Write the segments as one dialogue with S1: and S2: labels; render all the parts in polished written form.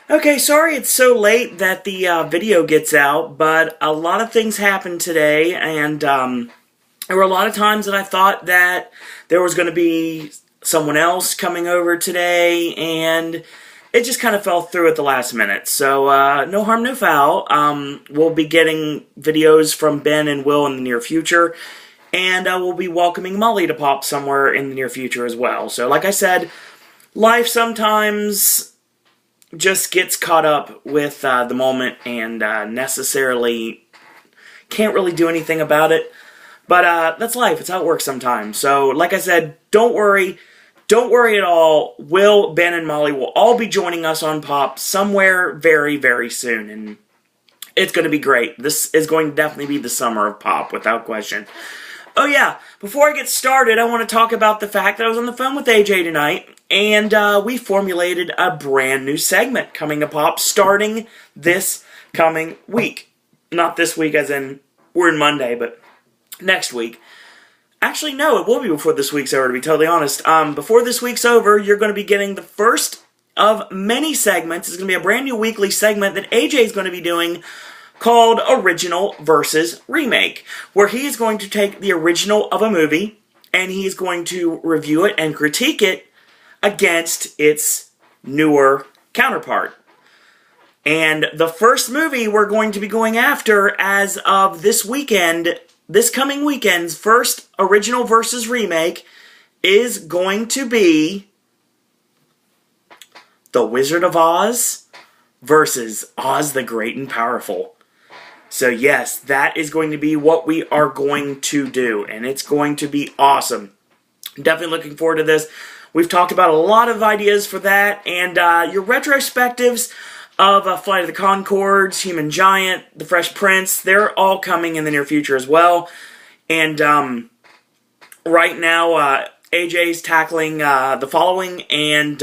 S1: Okay, sorry it's so late that the video gets out, but a lot of things happened today, and there were a lot of times that I thought that there was going to be someone else coming over today, and it just kind of fell through at the last minute. So, no harm, no foul. We'll be getting videos from Ben and Will in the near future, and we'll be welcoming Molly to pop somewhere in the near future as well. So, like I said, life sometimes just gets caught up with the moment and necessarily can't really do anything about it. But that's life. It's how it works sometimes. So, like I said, don't worry. Don't worry at all. Will, Ben, and Molly will all be joining us on Pop somewhere very, very soon. And it's going to be great. This is going to definitely be the summer of Pop, without question. Oh yeah, before I get started, I want to talk about the fact that I was on the phone with AJ tonight, and we formulated a brand new segment coming to Pop starting this coming week. Not this week as in, we're in Monday, but next week. Actually, no, it will be before this week's over, to be totally honest. Before this week's over, you're going to be getting the first of many segments. It's going to be a brand new weekly segment that AJ is going to be doing called Original versus Remake, where he is going to take the original of a movie and he's going to review it and critique it against its newer counterpart. And the first movie we're going to be going after as of this weekend, this coming weekend's first original versus remake is going to be The Wizard of Oz versus Oz the Great and Powerful. So yes, that is going to be what we are going to do, and it's going to be awesome. Definitely looking forward to this. We've talked about a lot of ideas for that, and your retrospectives of Flight of the Conchords, Human Giant, The Fresh Prince, they're all coming in the near future as well. And right now, AJ's tackling the following and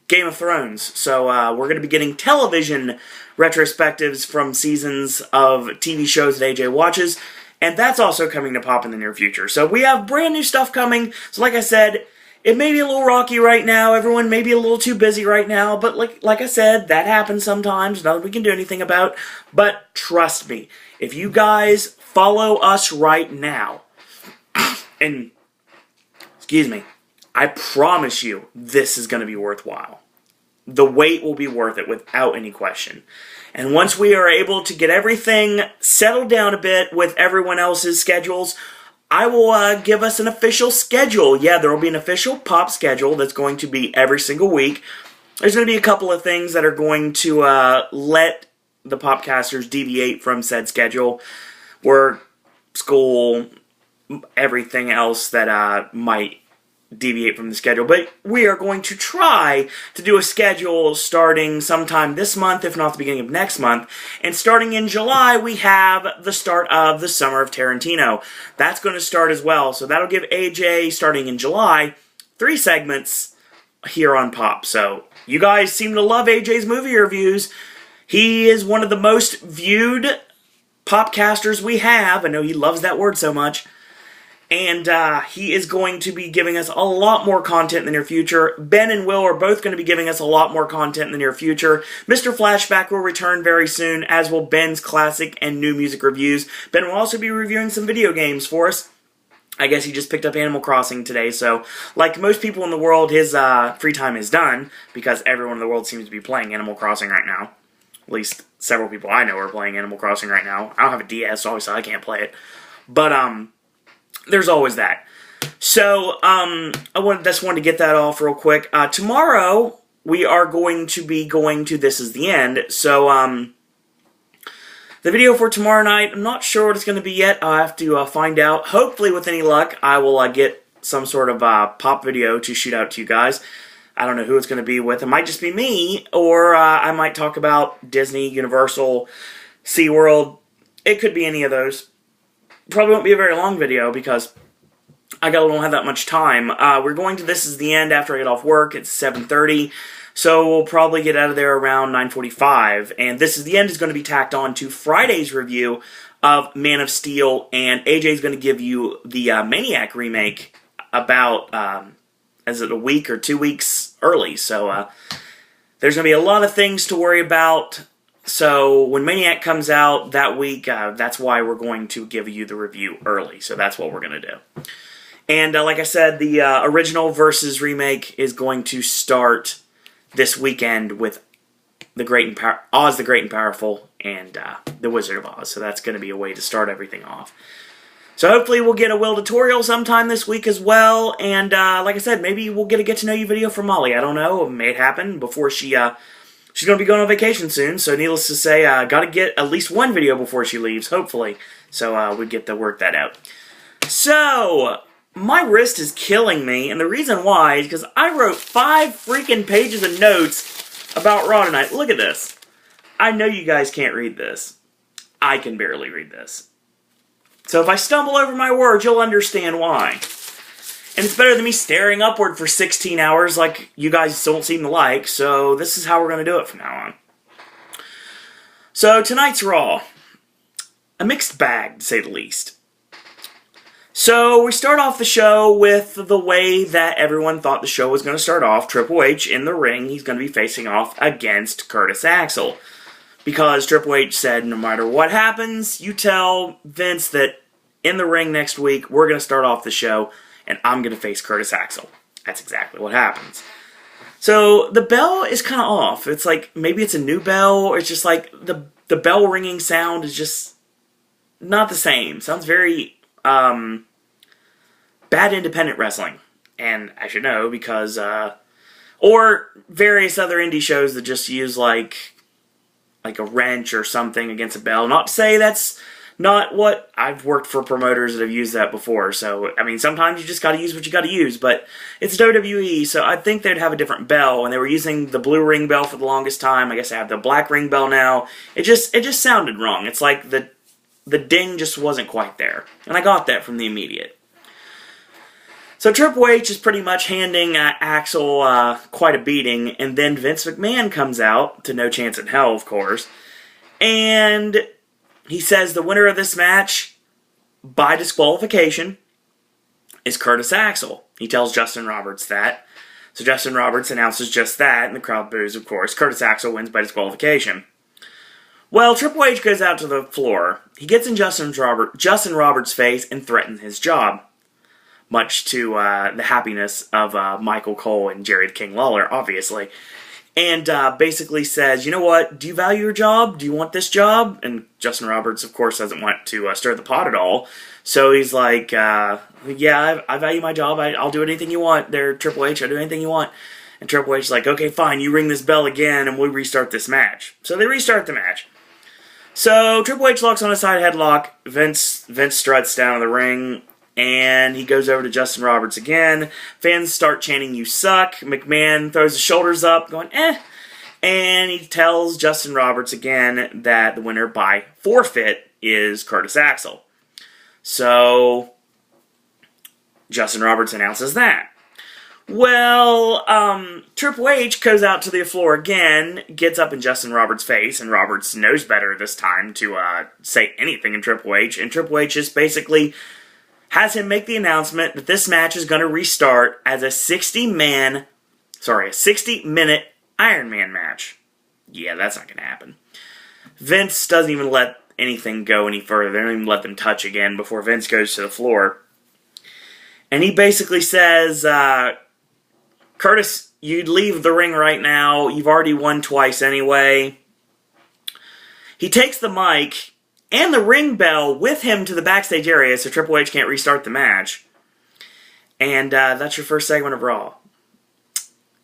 S1: Game of Thrones. So we're going to be getting television retrospectives from seasons of TV shows that AJ watches, and that's also coming to Pop in the near future. So we have brand new stuff coming. So like I said, it may be a little rocky right now. Everyone may be a little too busy right now, but like I said, that happens sometimes. Nothing we can do anything about. But trust me, if you guys follow us right now, and excuse me, I promise you this is going to be worthwhile. The wait will be worth it without any question. And once we are able to get everything settled down a bit with everyone else's schedules, I will give us an official schedule. Yeah, there will be an official Pop schedule that's going to be every single week. There's going to be a couple of things that are going to let the Popcasters deviate from said schedule. Work, school, everything else that might deviate from the schedule, but we are going to try to do a schedule starting sometime this month, if not the beginning of next month, and starting in July, we have the start of the Summer of Tarantino. That's going to start as well, so that'll give AJ, starting in July, 3 segments here on Pop. So, you guys seem to love AJ's movie reviews. He is one of the most viewed Popcasters we have. I know he loves that word so much. And he is going to be giving us a lot more content in the near future. Ben and Will are both going to be giving us a lot more content in the near future. Mr. Flashback will return very soon, as will Ben's classic and new music reviews. Ben will also be reviewing some video games for us. I guess he just picked up Animal Crossing today, so like most people in the world, his free time is done, because everyone in the world seems to be playing Animal Crossing right now. At least several people I know are playing Animal Crossing right now. I don't have a DS, so obviously I can't play it. But, there's always that. So, I just wanted to get that off real quick. Tomorrow, we are going to be going to This Is the End. So, the video for tomorrow night, I'm not sure what it's going to be yet. I'll have to find out. Hopefully, with any luck, I will get some sort of Pop video to shoot out to you guys. I don't know who it's going to be with. It might just be me, or I might talk about Disney, Universal, SeaWorld. It could be any of those. Probably won't be a very long video because I don't have that much time. We're going to This Is the End after I get off work. It's 7:30, so we'll probably get out of there around 9:45. And This Is the End is going to be tacked on to Friday's review of Man of Steel, and AJ is going to give you the Maniac remake about, is it a week or 2 weeks early? So There's going to be a lot of things to worry about. So when Maniac comes out that week, that's why we're going to give you the review early. So that's what we're going to do. And like I said, the original versus remake is going to start this weekend with Oz the Great and Powerful and the Wizard of Oz. So that's going to be a way to start everything off. So hopefully we'll get a Will tutorial sometime this week as well. And like I said, maybe we'll get a get-to-know-you video from Molly. I don't know. It may happen before she's going to be going on vacation soon. So needless to say, got to get at least one video before she leaves, hopefully. So we get to work that out. So my wrist is killing me. And the reason why is because I wrote 5 freaking pages of notes about Raw tonight. Look at this. I know you guys can't read this. I can barely read this. So if I stumble over my words, you'll understand why. And it's better than me staring upward for 16 hours like you guys don't seem to like, so this is how we're going to do it from now on. So tonight's Raw. A mixed bag, to say the least. So we start off the show with the way that everyone thought the show was going to start off. Triple H in the ring, he's going to be facing off against Curtis Axel. Because Triple H said, no matter what happens, you tell Vince that in the ring next week, we're going to start off the show, and I'm going to face Curtis Axel. That's exactly what happens. So the bell is kind of off. It's like, maybe it's a new bell, or it's just like the bell ringing sound is just not the same. Sounds very bad independent wrestling. And I should know because, or various other indie shows that just use like a wrench or something against a bell. Not to say that's not what I've worked for promoters that have used that before. So, I mean, sometimes you just got to use what you got to use. But it's WWE, so I think they'd have a different bell. And they were using the blue ring bell for the longest time. I guess they have the black ring bell now. It just sounded wrong. It's like the ding just wasn't quite there. And I got that from the immediate. So Triple H is pretty much handing Axel quite a beating, and then Vince McMahon comes out, to No Chance in Hell, of course, and he says the winner of this match, by disqualification, is Curtis Axel. He tells Justin Roberts that. So Justin Roberts announces just that, and the crowd boos, of course. Curtis Axel wins by disqualification. Well, Triple H goes out to the floor. He gets in Justin Roberts' face and threatens his job. Much to the happiness of Michael Cole and Jerry the King Lawler, obviously. And basically says, you know what, do you value your job? Do you want this job? And Justin Roberts, of course, doesn't want to stir the pot at all. So he's like, yeah, I value my job. I'll do anything you want there, Triple H. I'll do anything you want. And Triple H is like, okay, fine, you ring this bell again and we'll restart this match. So they restart the match. So Triple H locks on a side headlock. Vince struts down in the ring. And he goes over to Justin Roberts again. Fans start chanting, you suck. McMahon throws his shoulders up, going, eh. And he tells Justin Roberts again that the winner by forfeit is Curtis Axel. So, Justin Roberts announces that. Well, Triple H goes out to the floor again, gets up in Justin Roberts' face, and Roberts knows better this time to say anything in Triple H. And Triple H just basically has him make the announcement that this match is going to restart as a 60-minute Iron Man match. Yeah, that's not going to happen. Vince doesn't even let anything go any further. They don't even let them touch again before Vince goes to the floor. And he basically says, Curtis, you'd leave the ring right now. You've already won twice anyway. He takes the mic and the ring bell with him to the backstage area so Triple H can't restart the match. And that's your first segment of Raw.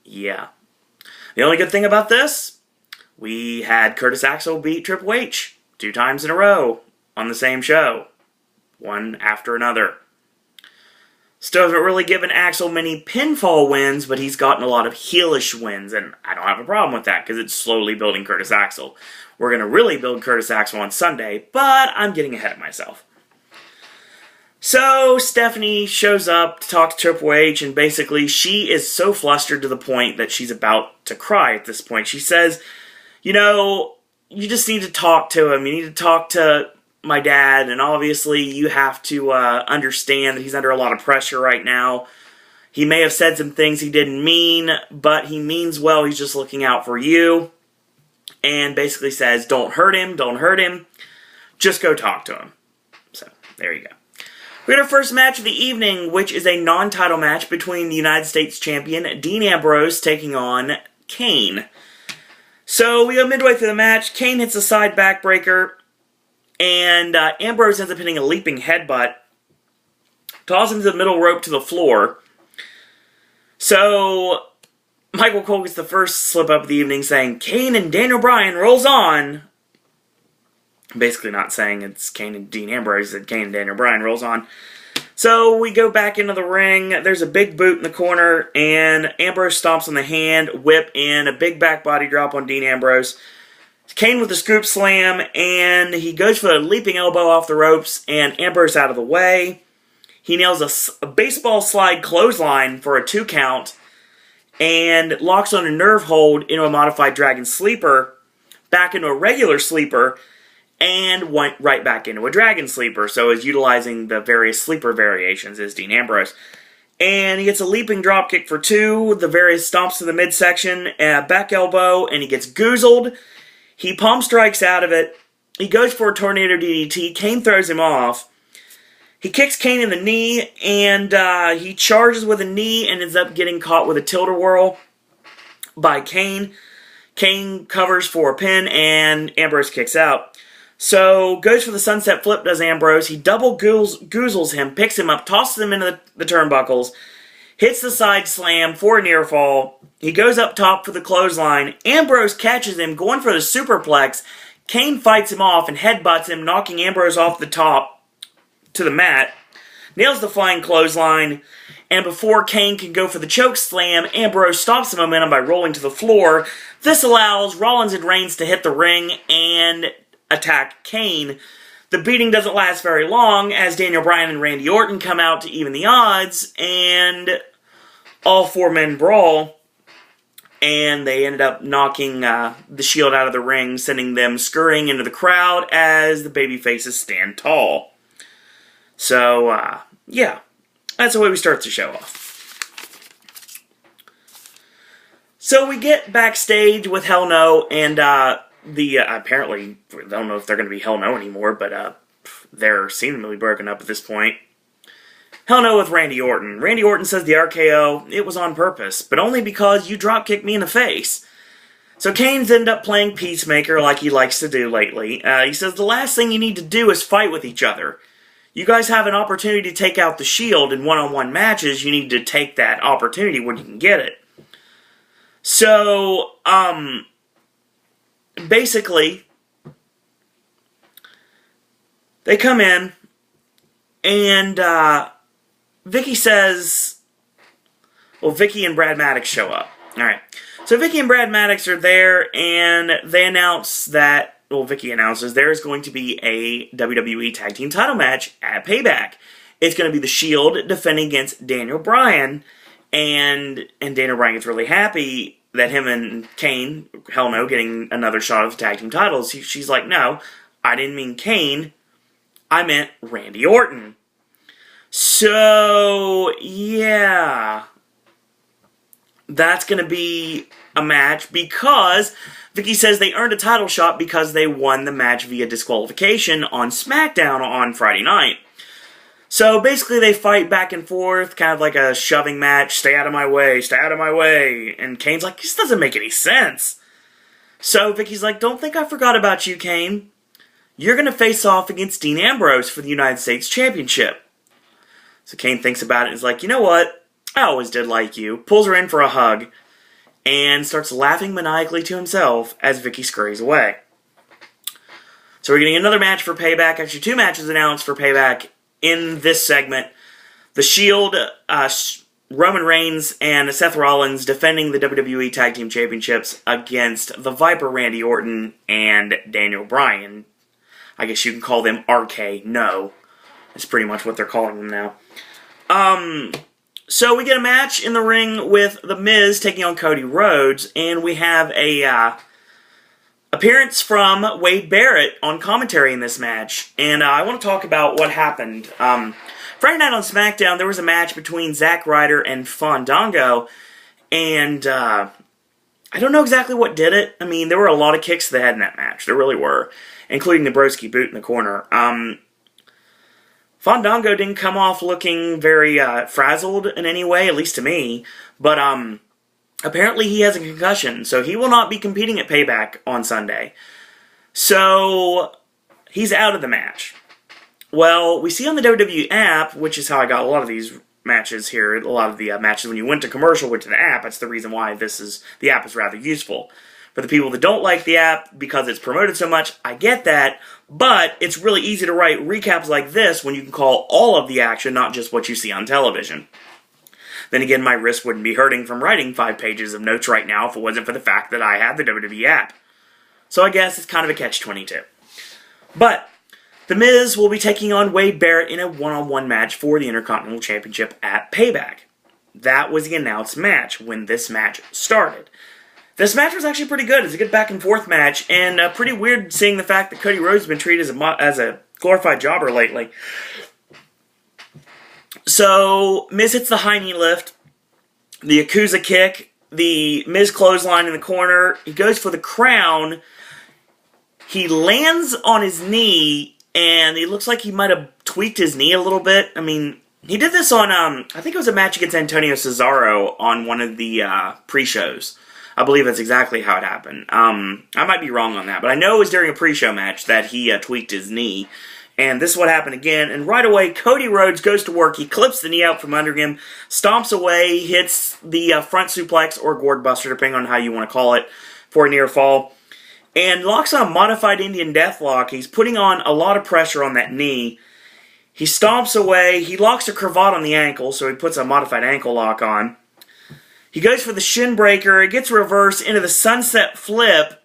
S1: Yeah. The only good thing about this, we had Curtis Axel beat Triple H 2 times in a row on the same show. One after another. Still haven't really given Axel many pinfall wins, but he's gotten a lot of heelish wins, and I don't have a problem with that because it's slowly building Curtis Axel. We're going to really build Curtis Axel on Sunday, but I'm getting ahead of myself. So, Stephanie shows up to talk to Triple H, and basically she is so flustered to the point that she's about to cry at this point. She says, you know, you just need to talk to him. You need to talk to my dad, and obviously you have to understand that he's under a lot of pressure right now. He may have said some things he didn't mean, but he means well. He's just looking out for you. And basically says, don't hurt him, don't hurt him. Just go talk to him. So, there you go. We got our first match of the evening, which is a non-title match between the United States champion Dean Ambrose taking on Kane. So, we go midway through the match. Kane hits a side backbreaker. And Ambrose ends up hitting a leaping headbutt. Tosses him to the middle rope to the floor. So, Michael Cole gets the first slip up of the evening saying, Kane and Daniel Bryan rolls on. Basically not saying it's Kane and Dean Ambrose, that Kane and Daniel Bryan rolls on. So, we go back into the ring. There's a big boot in the corner, and Ambrose stomps on the hand, whip in, a big back body drop on Dean Ambrose. Kane with the scoop slam, and he goes for a leaping elbow off the ropes, and Ambrose out of the way. He nails a baseball slide clothesline for a 2 count, and locks on a nerve hold into a modified Dragon Sleeper, back into a regular sleeper, and went right back into a Dragon Sleeper. So is utilizing the various sleeper variations as Dean Ambrose. And he gets a leaping dropkick for 2, the various stomps to the midsection, a back elbow, and he gets goozled. He palm strikes out of it. He goes for a tornado DDT. Kane throws him off. He kicks Kane in the knee, and he charges with a knee and ends up getting caught with a tilt-a-whirl by Kane. Kane covers for a pin, and Ambrose kicks out. So, goes for the sunset flip, does Ambrose. He double goozles him, picks him up, tosses him into the turnbuckles, hits the side slam for a near fall. He goes up top for the clothesline. Ambrose catches him, going for the superplex. Kane fights him off and headbutts him, knocking Ambrose off the top to the mat. Nails the flying clothesline. And before Kane can go for the choke slam, Ambrose stops the momentum by rolling to the floor. This allows Rollins and Reigns to hit the ring and attack Kane. The beating doesn't last very long, as Daniel Bryan and Randy Orton come out to even the odds, and all 4 men brawl. And they ended up knocking the Shield out of the ring, sending them scurrying into the crowd as the babyfaces stand tall. So, yeah, that's the way we start the show off. So we get backstage with Hell No, and apparently, I don't know if they're going to be Hell No anymore, but they're seemingly broken up at this point. Hell No with Randy Orton. Randy Orton says the RKO, it was on purpose, but only because you dropkicked me in the face. So Kane's ended up playing Peacemaker like he likes to do lately. He says the last thing you need to do is fight with each other. You guys have an opportunity to take out the Shield in one-on-one matches. You need to take that opportunity when you can get it. So, basically, they come in, and Vicky says, well, Vicky and Brad Maddox show up. Alright, so Vicky and Brad Maddox are there, and they announce that, well, Vicky announces there's going to be a WWE Tag Team title match at Payback. It's going to be the Shield defending against Daniel Bryan, and Daniel Bryan gets really happy that him and Kane, Hell No, getting another shot of the tag team titles. She's like, no, I didn't mean Kane, I meant Randy Orton. So, yeah, that's going to be a match because Vicky says they earned a title shot because they won the match via disqualification on SmackDown on Friday night. So basically they fight back and forth, kind of like a shoving match, stay out of my way, stay out of my way, and Kane's like, this doesn't make any sense. So Vicky's like, don't think I forgot about you, Kane. You're going to face off against Dean Ambrose for the United States Championship. So Kane thinks about it and is like, you know what? I always did like you. Pulls her in for a hug and starts laughing maniacally to himself as Vicky scurries away. So we're getting another match for Payback. Actually, 2 matches announced for Payback in this segment. The Shield, Roman Reigns and Seth Rollins defending the WWE Tag Team Championships against the Viper Randy Orton and Daniel Bryan. I guess you can call them RK No. That's pretty much what they're calling them now. So we get a match in the ring with The Miz taking on Cody Rhodes, and we have a appearance from Wade Barrett on commentary in this match. And I want to talk about what happened. Friday night on SmackDown, there was a match between Zack Ryder and Fandango, and I don't know exactly what did it. I mean, there were a lot of kicks to the head in that match. There really were, including the broski boot in the corner. Fandango didn't come off looking very frazzled in any way, at least to me, but apparently he has a concussion, so he will not be competing at Payback on Sunday. So he's out of the match. Well, we see on the WWE app, which is how I got a lot of these matches here, a lot of the matches when you went to commercial went to the app. That's the reason why the app is rather useful. For the people that don't like the app because it's promoted so much, I get that, but it's really easy to write recaps like this when you can call all of the action, not just what you see on television. Then again, my wrist wouldn't be hurting from writing 5 pages of notes right now if it wasn't for the fact that I had the WWE app. So I guess it's kind of a catch-22. But The Miz will be taking on Wade Barrett in a one-on-one match for the Intercontinental Championship at Payback. That was the announced match when this match started. This match was actually pretty good. It's a good back-and-forth match, and pretty weird seeing the fact that Cody Rhodes has been treated as a glorified jobber lately. So, Miz hits the high knee lift, the Yakuza kick, the Miz clothesline in the corner. He goes for the crown. He lands on his knee, and it looks like he might have tweaked his knee a little bit. I mean, he did this on, I think it was a match against Antonio Cesaro on one of the pre-shows. I believe that's exactly how it happened. I might be wrong on that, but I know it was during a pre-show match that he tweaked his knee. And this is what happened again. And right away, Cody Rhodes goes to work. He clips the knee out from under him, stomps away, hits the front suplex or gourd buster, depending on how you want to call it, for a near fall. And locks on a modified Indian Deathlock. He's putting on a lot of pressure on that knee. He stomps away. He locks a cravat on the ankle, so he puts a modified ankle lock on. He goes for the shin breaker. It gets reversed into the sunset flip.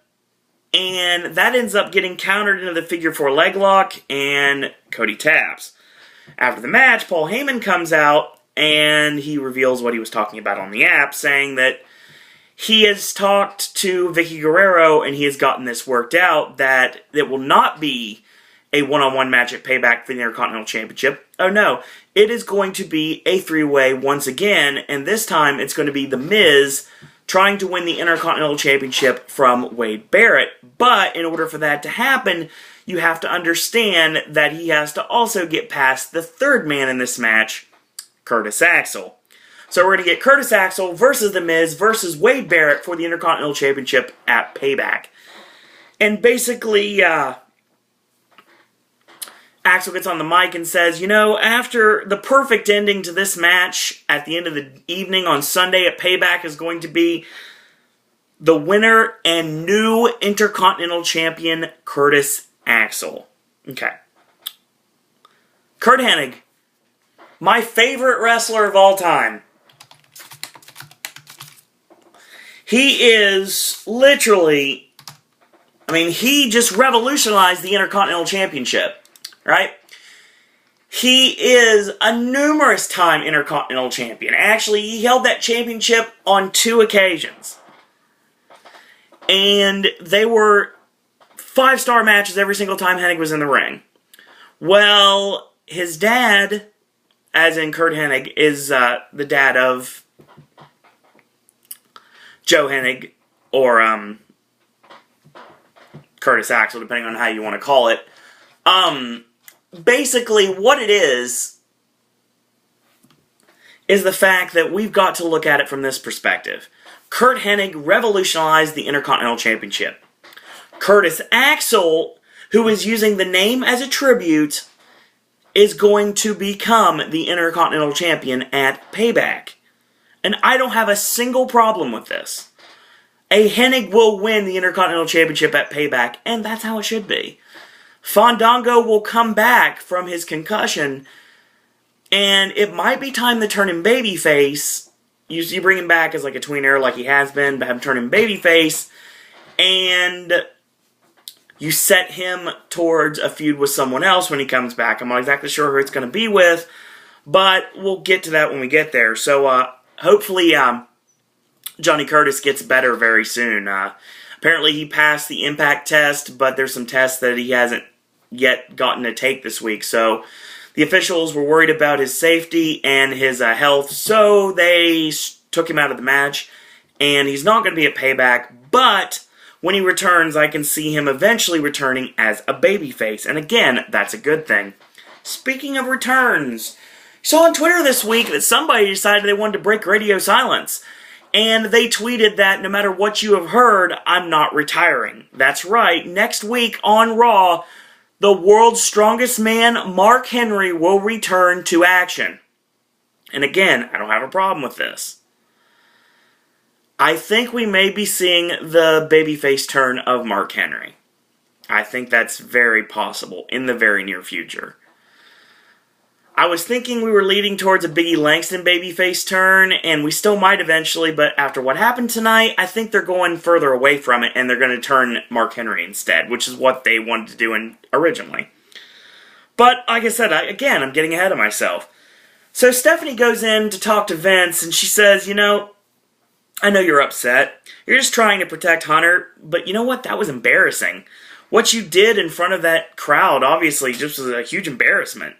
S1: And that ends up getting countered into the figure 4 leg lock, and Cody taps. After the match, Paul Heyman comes out, and he reveals what he was talking about on the app, saying that he has talked to Vicky Guerrero, and he has gotten this worked out, that it will not be a one-on-one match at Payback for the Intercontinental Championship. Oh no, it is going to be a 3-way once again, and this time it's going to be The Miz trying to win the Intercontinental Championship from Wade Barrett. But in order for that to happen, you have to understand that he has to also get past the third man in this match, Curtis Axel. So we're going to get Curtis Axel versus The Miz versus Wade Barrett for the Intercontinental Championship at Payback. And basically, Axel gets on the mic and says, you know, after the perfect ending to this match at the end of the evening on Sunday at Payback is going to be the winner and new Intercontinental Champion, Curtis Axel. Okay. Curt Hennig, my favorite wrestler of all time. He is literally, he just revolutionized the Intercontinental Championship. Right? He is a numerous-time Intercontinental Champion. Actually, he held that championship on 2 occasions. And they were 5-star matches every single time Hennig was in the ring. Well, his dad, as in Curt Hennig, is the dad of Joe Hennig, or Curtis Axel, depending on how you want to call it. Basically, what it is the fact that we've got to look at it from this perspective. Curt Hennig revolutionized the Intercontinental Championship. Curtis Axel, who is using the name as a tribute, is going to become the Intercontinental Champion at Payback. And I don't have a single problem with this. A Hennig will win the Intercontinental Championship at Payback, and that's how it should be. Fandango will come back from his concussion, and it might be time to turn him babyface. You bring him back as like a tweener like he has been, but have him turn him babyface, and you set him towards a feud with someone else when he comes back. I'm not exactly sure who it's going to be with, but we'll get to that when we get there. So hopefully Johnny Curtis gets better very soon. Apparently he passed the impact test, but there's some tests that he hasn't yet gotten to take this week. So The officials were worried about his safety and his health, so they took him out of the match, and he's not going to be at Payback, but when he returns, I can see him eventually returning as a babyface, and again, that's a good thing. Speaking of returns, I saw on Twitter this week that somebody decided they wanted to break radio silence, and they tweeted that no matter what you have heard, I'm not retiring. That's right, next week on Raw, the world's strongest man, Mark Henry, will return to action. And again, I don't have a problem with this. I think we may be seeing the babyface turn of Mark Henry. I think that's very possible in the very near future. I was thinking we were leading towards a Biggie Langston babyface turn, and we still might eventually, but after what happened tonight, I think they're going further away from it, and they're going to turn Mark Henry instead, which is what they wanted to do originally. But, like I said, again, I'm getting ahead of myself. So Stephanie goes in to talk to Vince, and she says, you know, I know you're upset. You're just trying to protect Hunter, but you know what? That was embarrassing. What you did in front of that crowd, obviously, just was a huge embarrassment.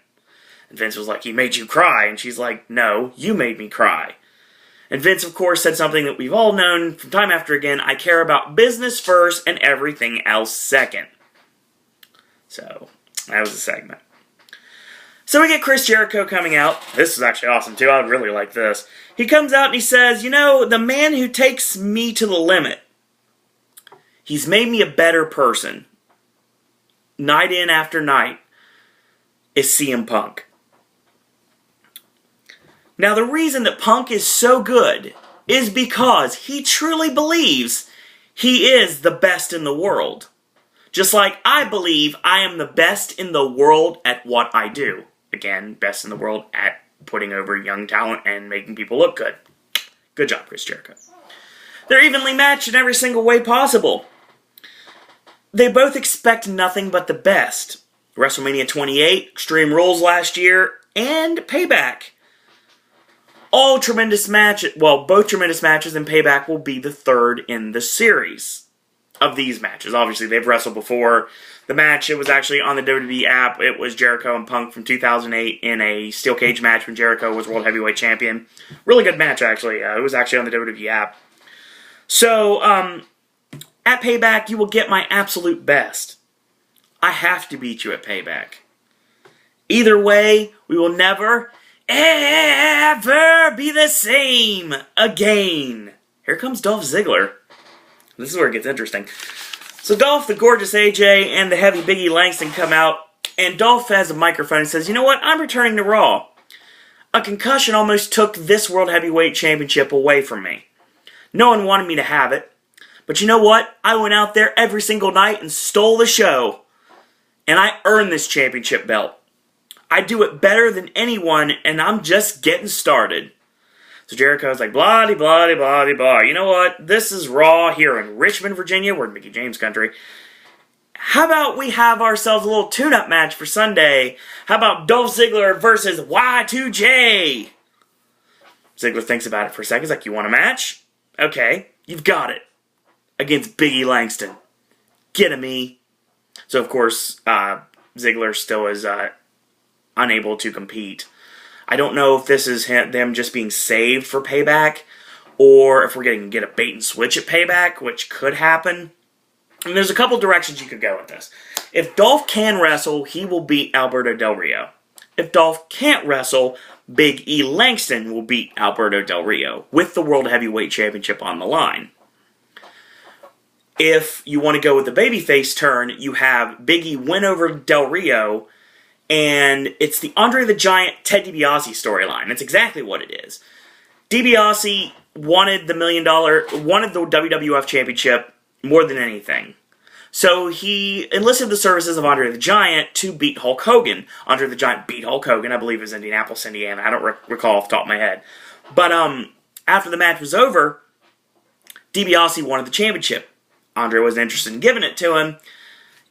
S1: And Vince was like, he made you cry. And she's like, no, you made me cry. And Vince, of course, said something that we've all known from time after again. I care about business first and everything else second. So, that was a segment. So we get Chris Jericho coming out. This is actually awesome, too. I really like this. He comes out and he says, you know, the man who takes me to the limit, he's made me a better person. Night in after night is CM Punk. Now, the reason that Punk is so good is because he truly believes he is the best in the world. Just like I believe I am the best in the world at what I do. Again, best in the world at putting over young talent and making people look good. Good job, Chris Jericho. They're evenly matched in every single way possible. They both expect nothing but the best. WrestleMania 28, Extreme Rules last year, and Payback. All tremendous matches, well, both tremendous matches, and Payback will be the third in the series of these matches. Obviously, they've wrestled before. The match, it was actually on the WWE app. It was Jericho and Punk from 2008 in a steel cage match when Jericho was World Heavyweight Champion. Really good match, actually. It was actually on the WWE app. So, at Payback, you will get my absolute best. I have to beat you at Payback. Either way, we will never, ever be the same again. Here comes Dolph Ziggler. This is where it gets interesting. So Dolph, the gorgeous AJ, and the heavy Biggie Langston come out, and Dolph has a microphone and says, you know what, I'm returning to Raw. A concussion almost took this World Heavyweight Championship away from me. No one wanted me to have it. But you know what? I went out there every single night and stole the show. And I earned this championship belt. I do it better than anyone, and I'm just getting started. So Jericho's like, blah, blah, blah, blah, blah. You know what? This is Raw here in Richmond, Virginia. We're in Mickey James country. How about we have ourselves a little tune-up match for Sunday? How about Dolph Ziggler versus Y2J? Ziggler thinks about it for a second. He's like, you want a match? Okay, you've got it. Against Biggie Langston. Get him, E. So, of course, Ziggler still is unable to compete. I don't know if this is them just being saved for Payback, or if we're going to get a bait and switch at Payback, which could happen. And there's a couple directions you could go with this. If Dolph can wrestle, he will beat Alberto Del Rio. If Dolph can't wrestle, Big E Langston will beat Alberto Del Rio, with the World Heavyweight Championship on the line. If you want to go with the babyface turn, you have Big E win over Del Rio, and it's the Andre the Giant Ted DiBiase storyline. That's exactly what it is. DiBiase wanted the WWF Championship more than anything. So he enlisted the services of Andre the Giant to beat Hulk Hogan. Andre the Giant beat Hulk Hogan. I believe it was Indianapolis, Indiana. I don't recall off the top of my head. But after the match was over, DiBiase wanted the championship. Andre wasn't interested in giving it to him.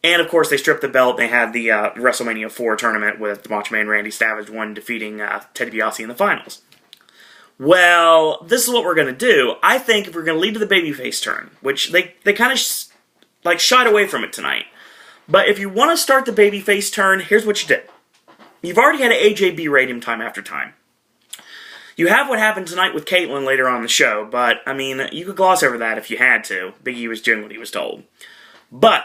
S1: And, of course, they stripped the belt. They had the WrestleMania 4 tournament with the Macho Man Randy Savage defeating Ted DiBiase in the finals. Well, this is what we're going to do. I think if we're going to lead to the babyface turn, which they kind of shied away from it tonight. But if you want to start the babyface turn, here's what you do. You've already had AJ berate him time after time. You have what happened tonight with Caitlyn later on in the show, but, I mean, you could gloss over that if you had to. Big E was doing what he was told. But,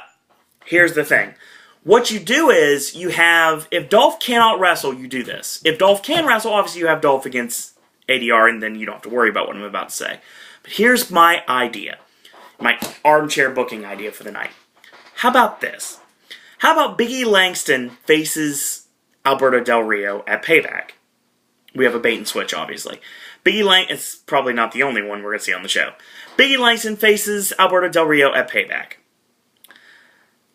S1: here's the thing. What you do is, you have, if Dolph cannot wrestle, you do this. If Dolph can wrestle, obviously you have Dolph against ADR, and then you don't have to worry about what I'm about to say. But here's my idea. My armchair booking idea for the night. How about this? How about Big E Langston faces Alberto Del Rio at Payback? We have a bait and switch, obviously. Big E Langston, it's probably not the only one we're going to see on the show. Big E Langston faces Alberto Del Rio at Payback.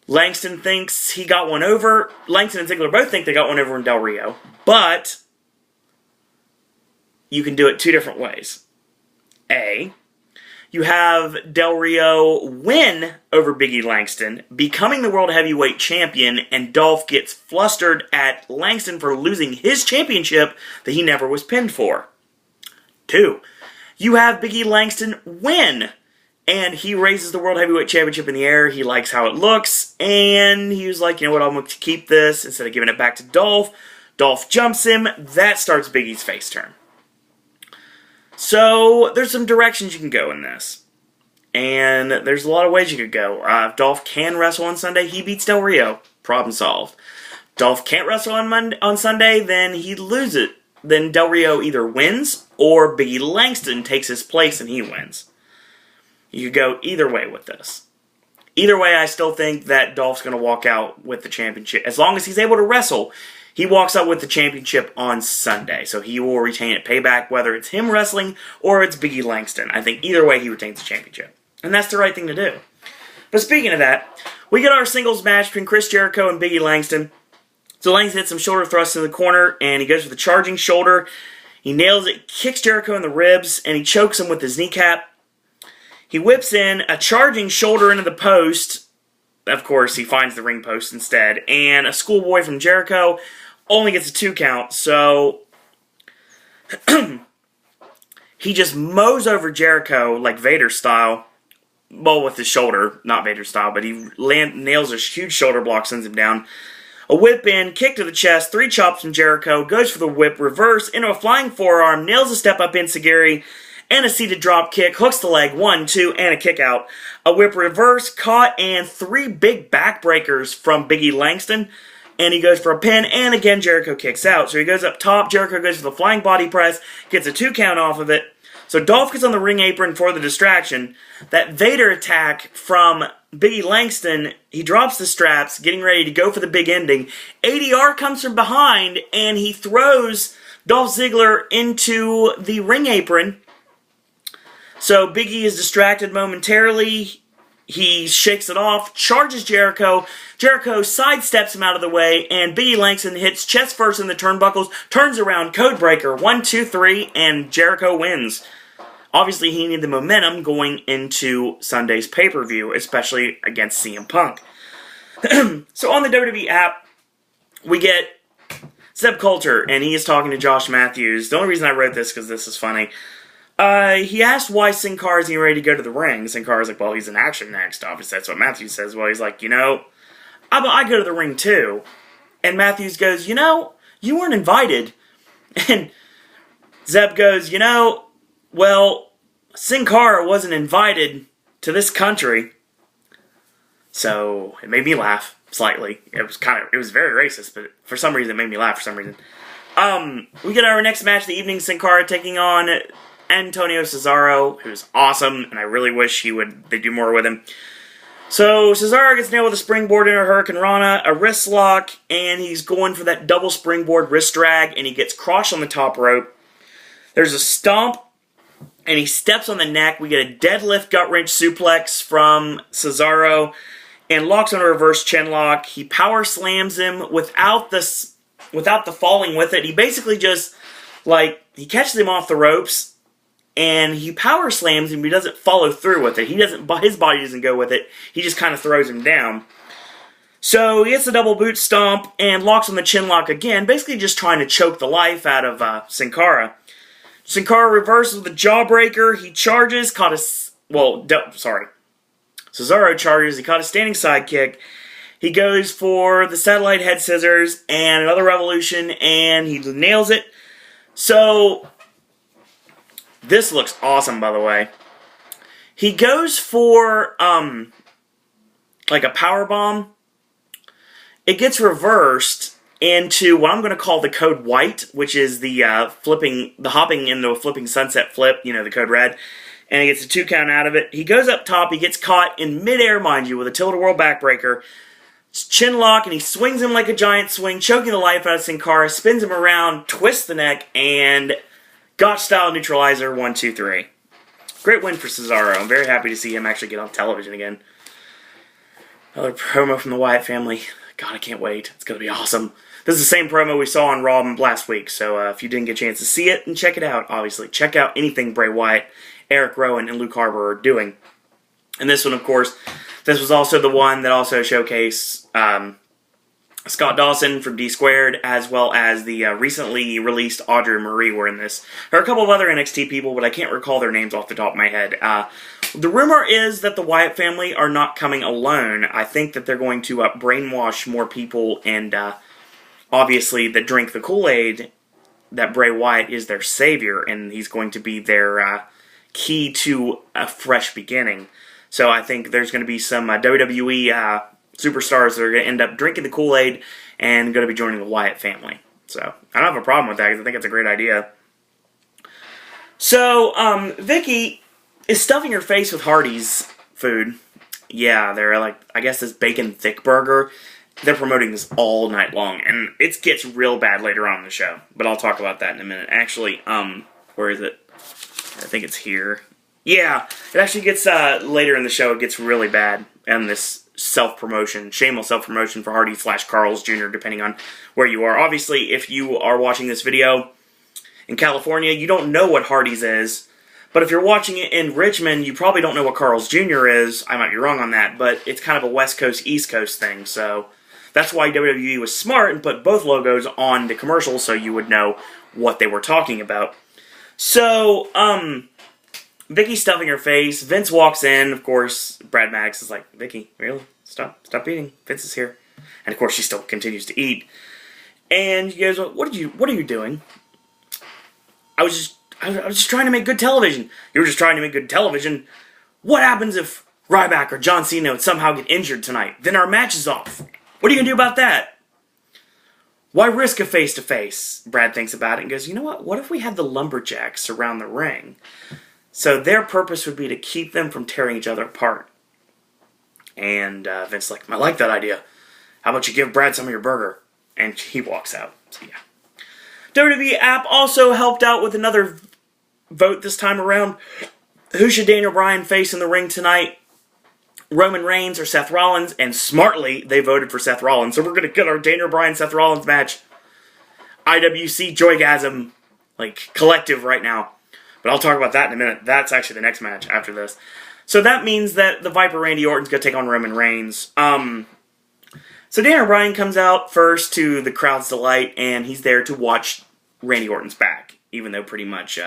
S1: Langston thinks he got one over. Langston and Ziggler both think they got one over in Del Rio. But you can do it two different ways. A, you have Del Rio win over Big E Langston, becoming the World Heavyweight Champion, and Dolph gets flustered at Langston for losing his championship that he never was pinned for. 2, you have Big E Langston win, and he raises the World Heavyweight Championship in the air. He likes how it looks, and he was like, you know what, I'm going to keep this instead of giving it back to Dolph. Dolph jumps him. That starts Big E's face turn. So, there's some directions you can go in this. And there's a lot of ways you could go. If Dolph can wrestle on Sunday, he beats Del Rio. Problem solved. Dolph can't wrestle on Sunday, then he loses it. Then Del Rio either wins, or Big E Langston takes his place and he wins. You could go either way with this. Either way, I still think that Dolph's going to walk out with the championship. As long as he's able to wrestle, he walks out with the championship on Sunday, so he will retain it Payback, whether it's him wrestling or it's Big E Langston. I think either way he retains the championship, and that's the right thing to do. But speaking of that, we get our singles match between Chris Jericho and Big E Langston. So Langston hits some shoulder thrusts in the corner, and he goes for the charging shoulder. He nails it, kicks Jericho in the ribs, and he chokes him with his kneecap. He whips in a charging shoulder into the post. Of course, he finds the ring post instead, and a schoolboy from Jericho only gets a 2 count, so he just mows over Jericho like Vader style. Well, with his shoulder, not Vader style, but he nails a huge shoulder block, sends him down. A whip in, kick to the chest, 3 chops from Jericho, goes for the whip, reverse, into a flying forearm, nails a step up enziguri, and a seated drop kick, hooks the leg, 1, 2, and a kick out. A whip reverse, caught, and 3 big backbreakers from Big E Langston. And he goes for a pin, and again Jericho kicks out. So he goes up top, Jericho goes for the flying body press, gets a 2 count off of it. So Dolph gets on the ring apron for the distraction. That Vader attack from Big E Langston, he drops the straps, getting ready to go for the big ending. ADR comes from behind, and he throws Dolph Ziggler into the ring apron. So Big E is distracted momentarily. He shakes it off, charges Jericho. Jericho sidesteps him out of the way, and Big E Langston hits chest first in the turnbuckles, turns around, codebreaker, 1, 2, 3, and Jericho wins. Obviously, he needed the momentum going into Sunday's pay-per-view, especially against CM Punk. So on the WWE app, we get Zeb Coulter, and he is talking to Josh Matthews. The only reason I wrote this is because this is funny. He asked why Sin Cara is ready to go to the ring. Sin Cara's like, well, he's in action next. Obviously, that's what Matthews says. Well, he's like, you know, I go to the ring too. And Matthews goes, you know, you weren't invited. And Zeb goes, you know, well, Sin Cara wasn't invited to this country. So, it made me laugh slightly. It was very racist, but for some reason it made me laugh for some reason. We get our next match of the evening, Sin Cara taking on Antonio Cesaro, who's awesome, and I really wish they do more with him. So, Cesaro gets nailed with a springboard into a Hurricane Rana, a wrist lock, and he's going for that double springboard wrist drag, and he gets crushed on the top rope. There's a stomp, and he steps on the neck. We get a deadlift gut wrench suplex from Cesaro, and locks on a reverse chin lock. He power slams him without the falling with it. He basically just, he catches him off the ropes, and he power slams him, but he doesn't follow through with it. His body doesn't go with it. He just kind of throws him down. So he hits the double boot stomp and locks on the chin lock again, basically just trying to choke the life out of Sin Cara. Sin Cara reverses with a jawbreaker. He charges, Cesaro charges. He caught a standing sidekick. He goes for the satellite head scissors and another revolution, and he nails it. So, this looks awesome, by the way. He goes for, like a power bomb. It gets reversed into what I'm going to call the code white, which is the hopping into a flipping sunset flip, you know, the code red. And he gets a 2 count out of it. He goes up top. He gets caught in midair, mind you, with a tilt-a-whirl backbreaker. Chin lock, and he swings him like a giant swing, choking the life out of Sin Cara, spins him around, twists the neck, and Gotch-style neutralizer, 1, 2, 3. Great win for Cesaro. I'm very happy to see him actually get on television again. Another promo from the Wyatt family. God, I can't wait. It's going to be awesome. This is the same promo we saw on Raw last week, so if you didn't get a chance to see it, then check it out, obviously. Check out anything Bray Wyatt, Eric Rowan, and Luke Harper are doing. And this one, of course, this was also the one that also showcased Scott Dawson from D-Squared, as well as the recently released Audrey Marie were in this. There are a couple of other NXT people, but I can't recall their names off the top of my head. The rumor is that the Wyatt family are not coming alone. I think that they're going to brainwash more people, and obviously that drink the Kool-Aid, that Bray Wyatt is their savior, and he's going to be their key to a fresh beginning. So I think there's going to be some WWE superstars that are going to end up drinking the Kool-Aid and going to be joining the Wyatt family. So I don't have a problem with that because I think it's a great idea. So Vicky is stuffing her face with Hardee's food. Yeah, they're like, I guess this bacon thick burger. They're promoting this all night long, and it gets real bad later on in the show. But I'll talk about that in a minute. Actually, where is it? I think it's here. Yeah, it actually gets, later in the show, it gets really bad. And this self-promotion, shameless self-promotion for Hardy / Carl's Jr., depending on where you are. Obviously, if you are watching this video in California, you don't know what Hardee's is. But if you're watching it in Richmond, you probably don't know what Carl's Jr. is. I might be wrong on that, but it's kind of a West Coast, East Coast thing. So that's why WWE was smart and put both logos on the commercial so you would know what they were talking about. So, Vicky's stuffing her face. Vince walks in. Of course, Brad Maddox is like, Vicky, really? Stop eating. Vince is here. And of course, she still continues to eat. And he goes, what are you doing? I was just trying to make good television. You were just trying to make good television? What happens if Ryback or John Cena would somehow get injured tonight? Then our match is off. What are you going to do about that? Why risk a face-to-face? Brad thinks about it and goes, you know what? What if we had the Lumberjacks surround the ring? So their purpose would be to keep them from tearing each other apart. And Vince's like, I like that idea. How about you give Brad some of your burger? And he walks out. So yeah. WWE app also helped out with another vote this time around. Who should Daniel Bryan face in the ring tonight? Roman Reigns or Seth Rollins? And smartly, they voted for Seth Rollins. So we're going to get our Daniel Bryan-Seth Rollins match. IWC Joygasm, like, collective right now. But I'll talk about that in a minute. That's actually the next match after this. So that means that the Viper Randy Orton's going to take on Roman Reigns. So Daniel Bryan comes out first to the crowd's delight, and he's there to watch Randy Orton's back. Even though pretty much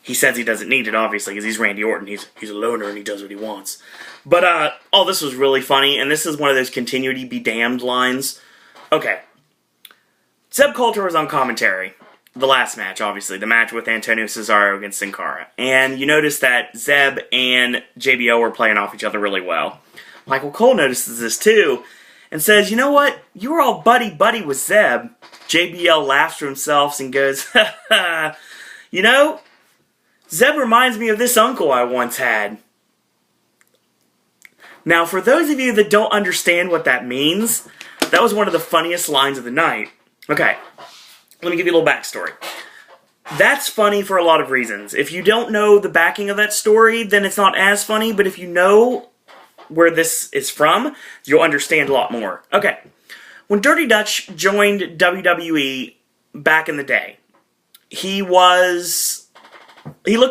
S1: he says he doesn't need it, obviously, because he's Randy Orton. He's a loner and he does what he wants. But this was really funny, and this is one of those continuity be damned lines. Okay. Zeb Coulter was on commentary. The last match, obviously. The match with Antonio Cesaro against Sin Cara. And you notice that Zeb and JBL were playing off each other really well. Michael Cole notices this too. And says, you know what? You were all buddy-buddy with Zeb. JBL laughs to himself and goes, ha ha. You know, Zeb reminds me of this uncle I once had. Now, for those of you that don't understand what that means, that was one of the funniest lines of the night. Okay. Let me give you a little backstory. That's funny for a lot of reasons. If you don't know the backing of that story, then it's not as funny, but if you know where this is from, you'll understand a lot more. Okay. When Dirty Dutch joined WWE back in the day, he looked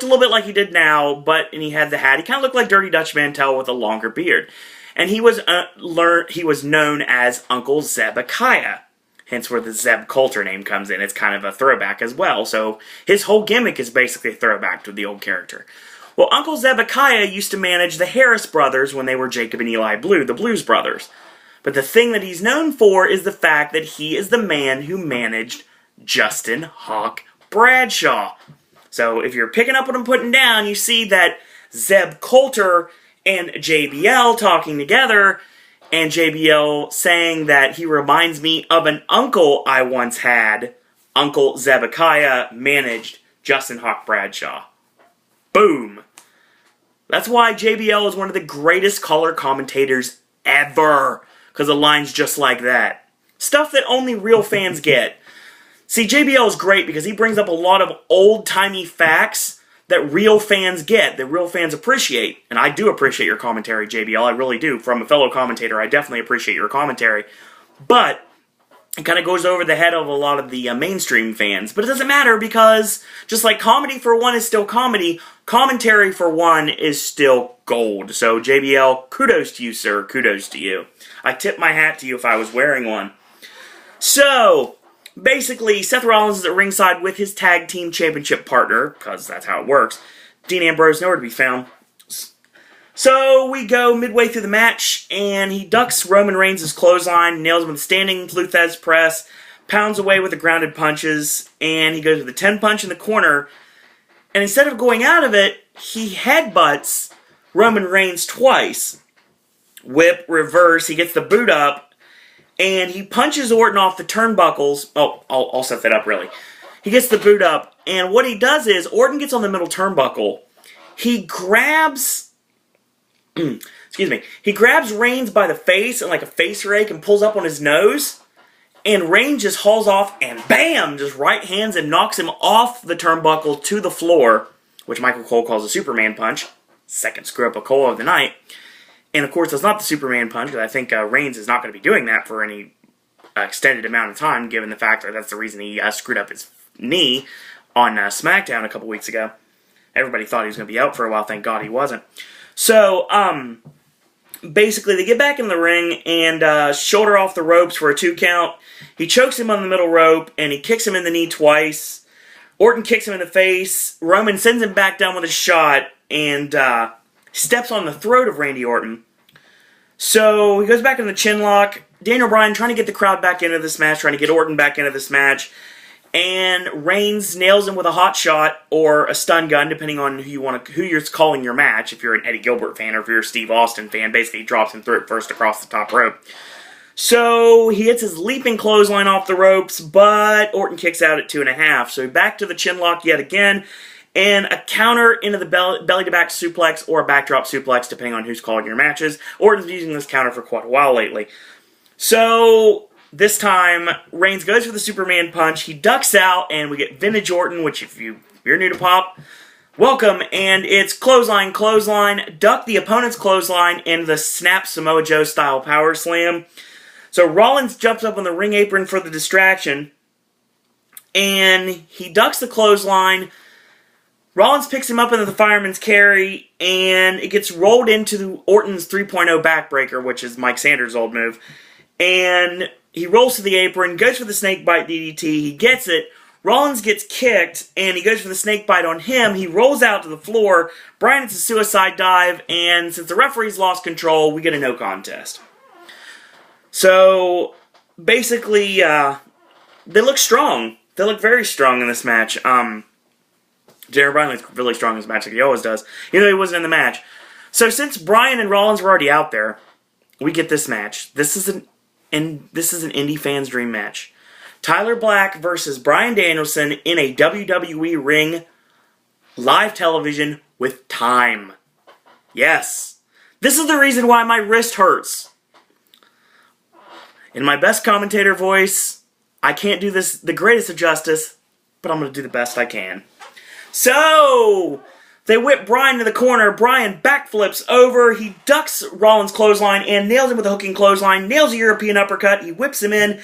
S1: a little bit like he did now, and he had the hat. He kind of looked like Dirty Dutch Mantel with a longer beard. And he was known as Uncle Zebekiah. Hence where the Zeb Coulter name comes in. It's kind of a throwback as well. So his whole gimmick is basically a throwback to the old character. Well, Uncle Zebekiah used to manage the Harris brothers when they were Jacob and Eli Blue, the Blues Brothers. But the thing that he's known for is the fact that he is the man who managed Justin Hawk Bradshaw. So if you're picking up what I'm putting down, you see that Zeb Coulter and JBL talking together, and JBL saying that he reminds me of an uncle I once had. Uncle Zebekiah managed Justin Hawk Bradshaw. Boom. That's why JBL is one of the greatest color commentators ever, because of lines just like that. Stuff that only real fans get. See, JBL is great because he brings up a lot of old-timey facts that real fans get, that real fans appreciate. And I do appreciate your commentary, JBL. I really do. From a fellow commentator, I definitely appreciate your commentary. But it kind of goes over the head of a lot of the mainstream fans. But it doesn't matter because just like comedy for one is still comedy, commentary for one is still gold. So JBL, kudos to you, sir. Kudos to you. I tip my hat to you if I was wearing one. So basically, Seth Rollins is at ringside with his tag team championship partner, because that's how it works. Dean Ambrose nowhere to be found. So we go midway through the match, and he ducks Roman Reigns' clothesline, nails him with a standing Lou Thesz press, pounds away with the grounded punches, and he goes with a 10 punch in the corner. And instead of going out of it, he headbutts Roman Reigns twice. Whip, reverse, he gets the boot up, and he punches Orton off the turnbuckles. Oh, I'll set that up, really. He gets the boot up, and what he does is, Orton gets on the middle turnbuckle. He grabs he grabs Reigns by the face and like a face rake and pulls up on his nose. And Reigns just hauls off and bam! Just right hands and knocks him off the turnbuckle to the floor, which Michael Cole calls a Superman punch. Second screw up of Cole of the night. And of course, that's not the Superman punch, because I think Reigns is not going to be doing that for any extended amount of time, given the fact that that's the reason he screwed up his knee on SmackDown a couple weeks ago. Everybody thought he was going to be out for a while. Thank God he wasn't. So, basically, they get back in the ring and shoulder off the ropes for a 2 count. He chokes him on the middle rope, and he kicks him in the knee twice. Orton kicks him in the face. Roman sends him back down with a shot, and steps on the throat of Randy Orton. So, he goes back in the chin lock. Daniel Bryan trying to get the crowd back into this match, trying to get Orton back into this match. And Reigns nails him with a hot shot or a stun gun, depending on who you're calling your match. If you're an Eddie Gilbert fan or if you're a Steve Austin fan, basically he drops him through it first across the top rope. So he hits his leaping clothesline off the ropes, but Orton kicks out at 2.5. So back to the chin lock yet again, and a counter into the belly-to-back suplex or a backdrop suplex, depending on who's calling your matches. Orton's been using this counter for quite a while lately. So this time, Reigns goes for the Superman punch. He ducks out, and we get Vintage Orton, which if you're new to Pop, welcome. And it's clothesline, duck the opponent's clothesline, and the snap Samoa Joe style power slam. So Rollins jumps up on the ring apron for the distraction, and he ducks the clothesline. Rollins picks him up into the fireman's carry, and it gets rolled into Orton's 3.0 backbreaker, which is Mike Sanders' old move. And he rolls to the apron, goes for the snakebite DDT, he gets it, Rollins gets kicked, and he goes for the snakebite on him, he rolls out to the floor, Bryan hits a suicide dive, and since the referee's lost control, we get a no contest. So, basically, they look strong. They look very strong in this match. Daniel Bryan looks really strong in this match, like he always does, even though he wasn't in the match. So since Bryan and Rollins were already out there, we get this match. This is an indie fan's dream match. Tyler Black versus Bryan Danielson in a WWE ring, live television with time. Yes. This is the reason why my wrist hurts. In my best commentator voice, I can't do this the greatest of justice, but I'm going to do the best I can. So, they whip Bryan to the corner. Bryan backflips over. He ducks Rollins' clothesline and nails him with a hooking clothesline. Nails a European uppercut. He whips him in.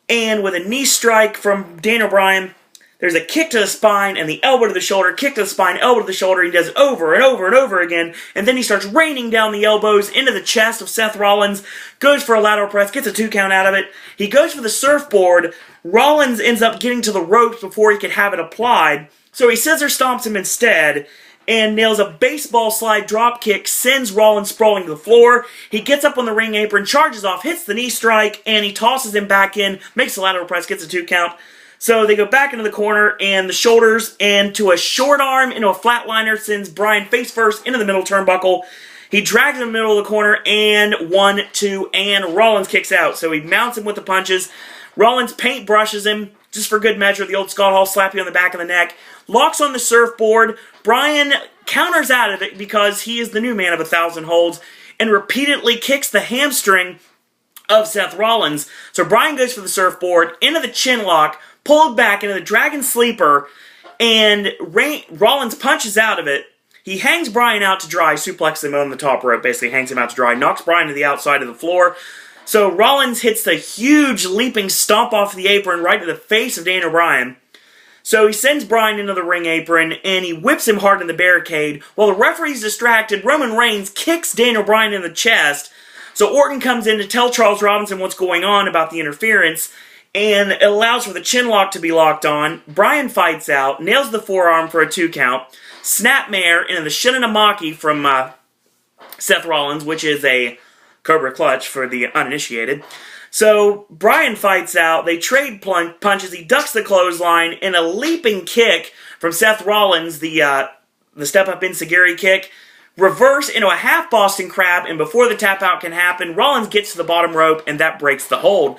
S1: And with a knee strike from Daniel Bryan, there's a kick to the spine and the elbow to the shoulder. Kick to the spine, elbow to the shoulder. He does it over and over and over again. And then he starts raining down the elbows into the chest of Seth Rollins. Goes for a lateral press. Gets a 2 count out of it. He goes for the surfboard. Rollins ends up getting to the ropes before he could have it applied. So he scissor stomps him instead. and nails a baseball slide drop kick, sends Rollins sprawling to the floor. He gets up on the ring apron, charges off, hits the knee strike, and he tosses him back in, makes a lateral press, gets a 2 count. So they go back into the corner, and the shoulders, and to a short arm into a flatliner, sends Bryan face first into the middle turnbuckle. He drags him in the middle of the corner, and 1, 2, and Rollins kicks out. So he mounts him with the punches. Rollins paint brushes him, just for good measure, the old Scott Hall slap you on the back of the neck. Locks on the surfboard. Bryan counters out of it because he is the new man of 1,000 holds, and repeatedly kicks the hamstring of Seth Rollins. So Bryan goes for the surfboard, into the chin lock, pulled back into the Dragon Sleeper, and Rollins punches out of it. He hangs Bryan out to dry, suplexes him on the top rope, basically hangs him out to dry, knocks Bryan to the outside of the floor. So Rollins hits the huge leaping stomp off the apron right to the face of Daniel Bryan. So he sends Bryan into the ring apron, and he whips him hard in the barricade. While the referee's distracted, Roman Reigns kicks Daniel Bryan in the chest. So Orton comes in to tell Charles Robinson what's going on about the interference, and it allows for the chin lock to be locked on. Bryan fights out, nails the forearm for a 2 count, snapmare into the Shinanamaki from Seth Rollins, which is a Cobra Clutch for the uninitiated. So Bryan fights out, they trade punches, he ducks the clothesline, and a leaping kick from Seth Rollins, the step-up enziguri kick, reverse into a half Boston Crab, and before the tap-out can happen, Rollins gets to the bottom rope, and that breaks the hold.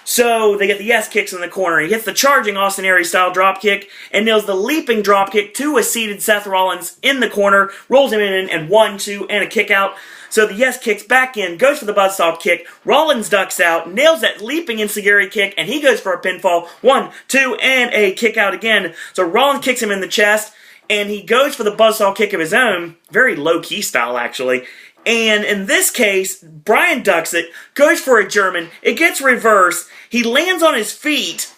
S1: So they get the yes kicks in the corner. He hits the charging Austin Aries-style dropkick and nails the leaping dropkick to a seated Seth Rollins in the corner, rolls him in, and 1, 2, and a kick out. So the yes kicks back in, goes for the buzzsaw kick, Rollins ducks out, nails that leaping enziguri kick, and he goes for a pinfall. 1, 2, and a kick out again. So Rollins kicks him in the chest, and he goes for the buzzsaw kick of his own, very low-key style actually. And in this case, Bryan ducks it, goes for a German, it gets reversed, he lands on his feet,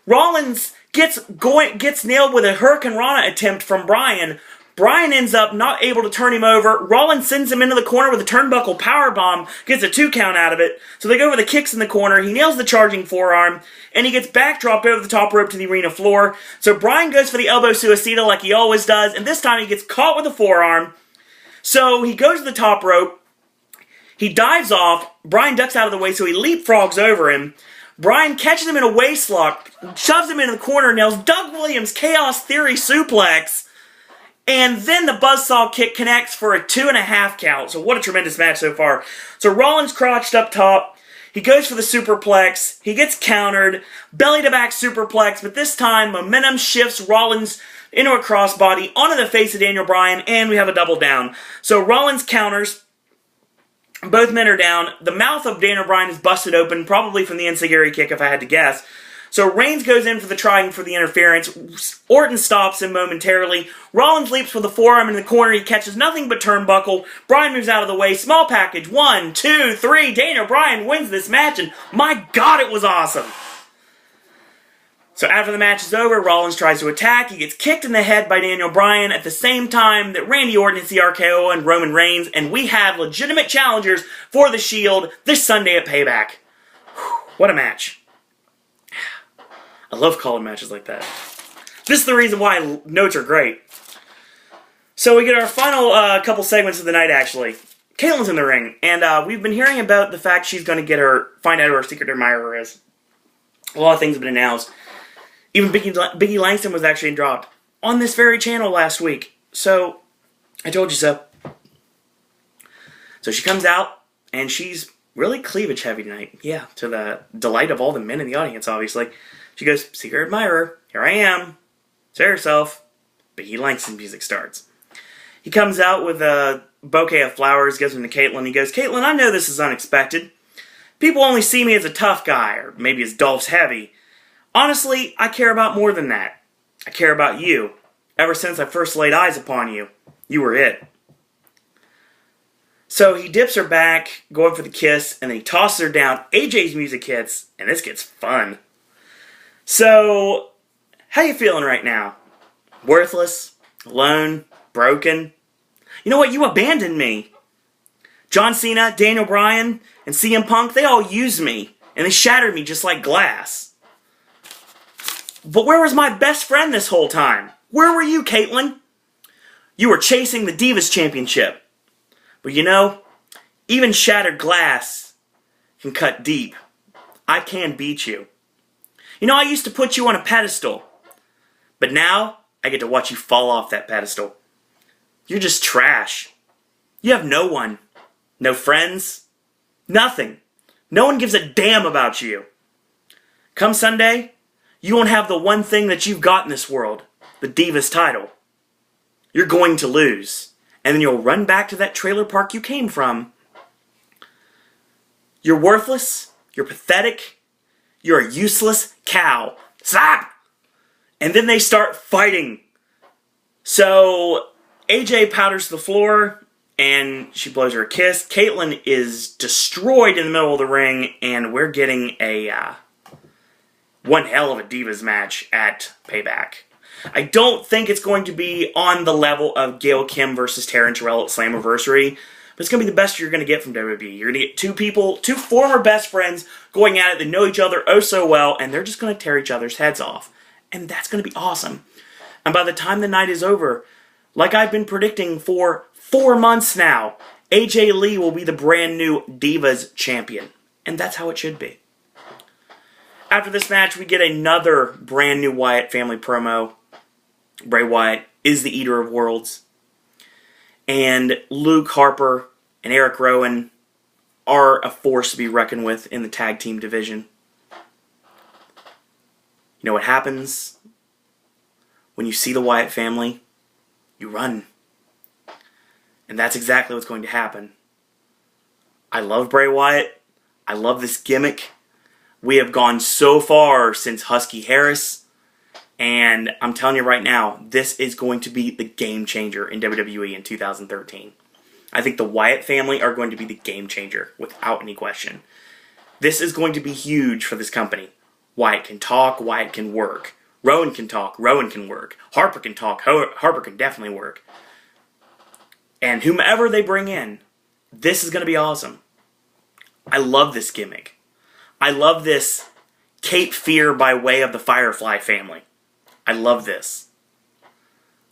S1: Rollins gets nailed with a Hurricane Rana attempt from Bryan. Bryan ends up not able to turn him over. Rollins sends him into the corner with a turnbuckle powerbomb, gets a 2 count out of it. So they go for the kicks in the corner, he nails the charging forearm, and he gets backdropped over the top rope to the arena floor. So Bryan goes for the elbow suicida like he always does, and this time he gets caught with a forearm. So he goes to the top rope, he dives off, Bryan ducks out of the way, so he leapfrogs over him. Bryan catches him in a waistlock, shoves him into the corner, nails Doug Williams' Chaos Theory suplex, and then the buzzsaw kick connects for a 2.5 count. So what a tremendous match so far. So Rollins crouched up top, he goes for the superplex, he gets countered, belly to back superplex, but this time momentum shifts Rollins into a crossbody, onto the face of Daniel Bryan, and we have a double down. So Rollins counters, both men are down, the mouth of Daniel Bryan is busted open, probably from the enziguri kick if I had to guess. So Reigns goes in for the trying for the interference, Orton stops him momentarily, Rollins leaps with the forearm in the corner, he catches nothing but turnbuckle, Bryan moves out of the way, small package, 1, 2, 3, Daniel Bryan wins this match, and my God, it was awesome! So after the match is over, Rollins tries to attack. He gets kicked in the head by Daniel Bryan at the same time that Randy Orton hits the RKO and Roman Reigns, and we have legitimate challengers for the Shield this Sunday at Payback. Whew, what a match. I love calling matches like that. This is the reason why notes are great. So we get our final couple segments of the night, actually. Caitlin's in the ring, and we've been hearing about the fact she's going to find out who her secret admirer is. A lot of things have been announced. Even Biggie Langston was actually dropped on this very channel last week. So, I told you so. So she comes out, and she's really cleavage heavy tonight. Yeah, to the delight of all the men in the audience, obviously. She goes, secret admirer, here I am. Say herself. Biggie Langston music starts. He comes out with a bouquet of flowers, gives them to Caitlin. He goes, Caitlin, I know this is unexpected. People only see me as a tough guy, or maybe as Dolph's heavy. Honestly, I care about more than that. I care about you. Ever since I first laid eyes upon you, you were it. So he dips her back, going for the kiss, and then he tosses her down. AJ's music hits, and this gets fun. So, how you feeling right now? Worthless? Alone? Broken? You know what? You abandoned me. John Cena, Daniel Bryan, and CM Punk, they all used me, and they shattered me just like glass. But where was my best friend this whole time? Where were you, Caitlin? You were chasing the Divas Championship. But you know, even shattered glass can cut deep. I can beat you. You know, I used to put you on a pedestal. But now, I get to watch you fall off that pedestal. You're just trash. You have no one. No friends. Nothing. No one gives a damn about you. Come Sunday, you won't have the one thing that you've got in this world. The Divas title. You're going to lose. And then you'll run back to that trailer park you came from. You're worthless. You're pathetic. You're a useless cow. Stop! And then they start fighting. So, AJ powders the floor, and she blows her a kiss. Caitlyn is destroyed in the middle of the ring, and we're getting a one hell of a Divas match at Payback. I don't think it's going to be on the level of Gail Kim versus Taryn Terrell at Slammiversary, but it's going to be the best you're going to get from WWE. You're going to get two people, two former best friends going at it that know each other oh so well, and they're just going to tear each other's heads off. And that's going to be awesome. And by the time the night is over, like I've been predicting for 4 months now, AJ Lee will be the brand new Divas champion. And that's how it should be. After this match, we get another brand new Wyatt family promo. Bray Wyatt is the Eater of Worlds. And Luke Harper and Eric Rowan are a force to be reckoned with in the tag team division. You know what happens when you see the Wyatt family? You run. And that's exactly what's going to happen. I love Bray Wyatt. I love this gimmick. We have gone so far since Husky Harris. And I'm telling you right now, this is going to be the game changer in WWE in 2013. I think the Wyatt family are going to be the game changer, without any question. This is going to be huge for this company. Wyatt can talk, Wyatt can work. Rowan can talk, Rowan can work. Harper can talk, Harper can definitely work. And whomever they bring in, this is going to be awesome. I love this gimmick. I love this Cape Fear by way of the Firefly family. I love this.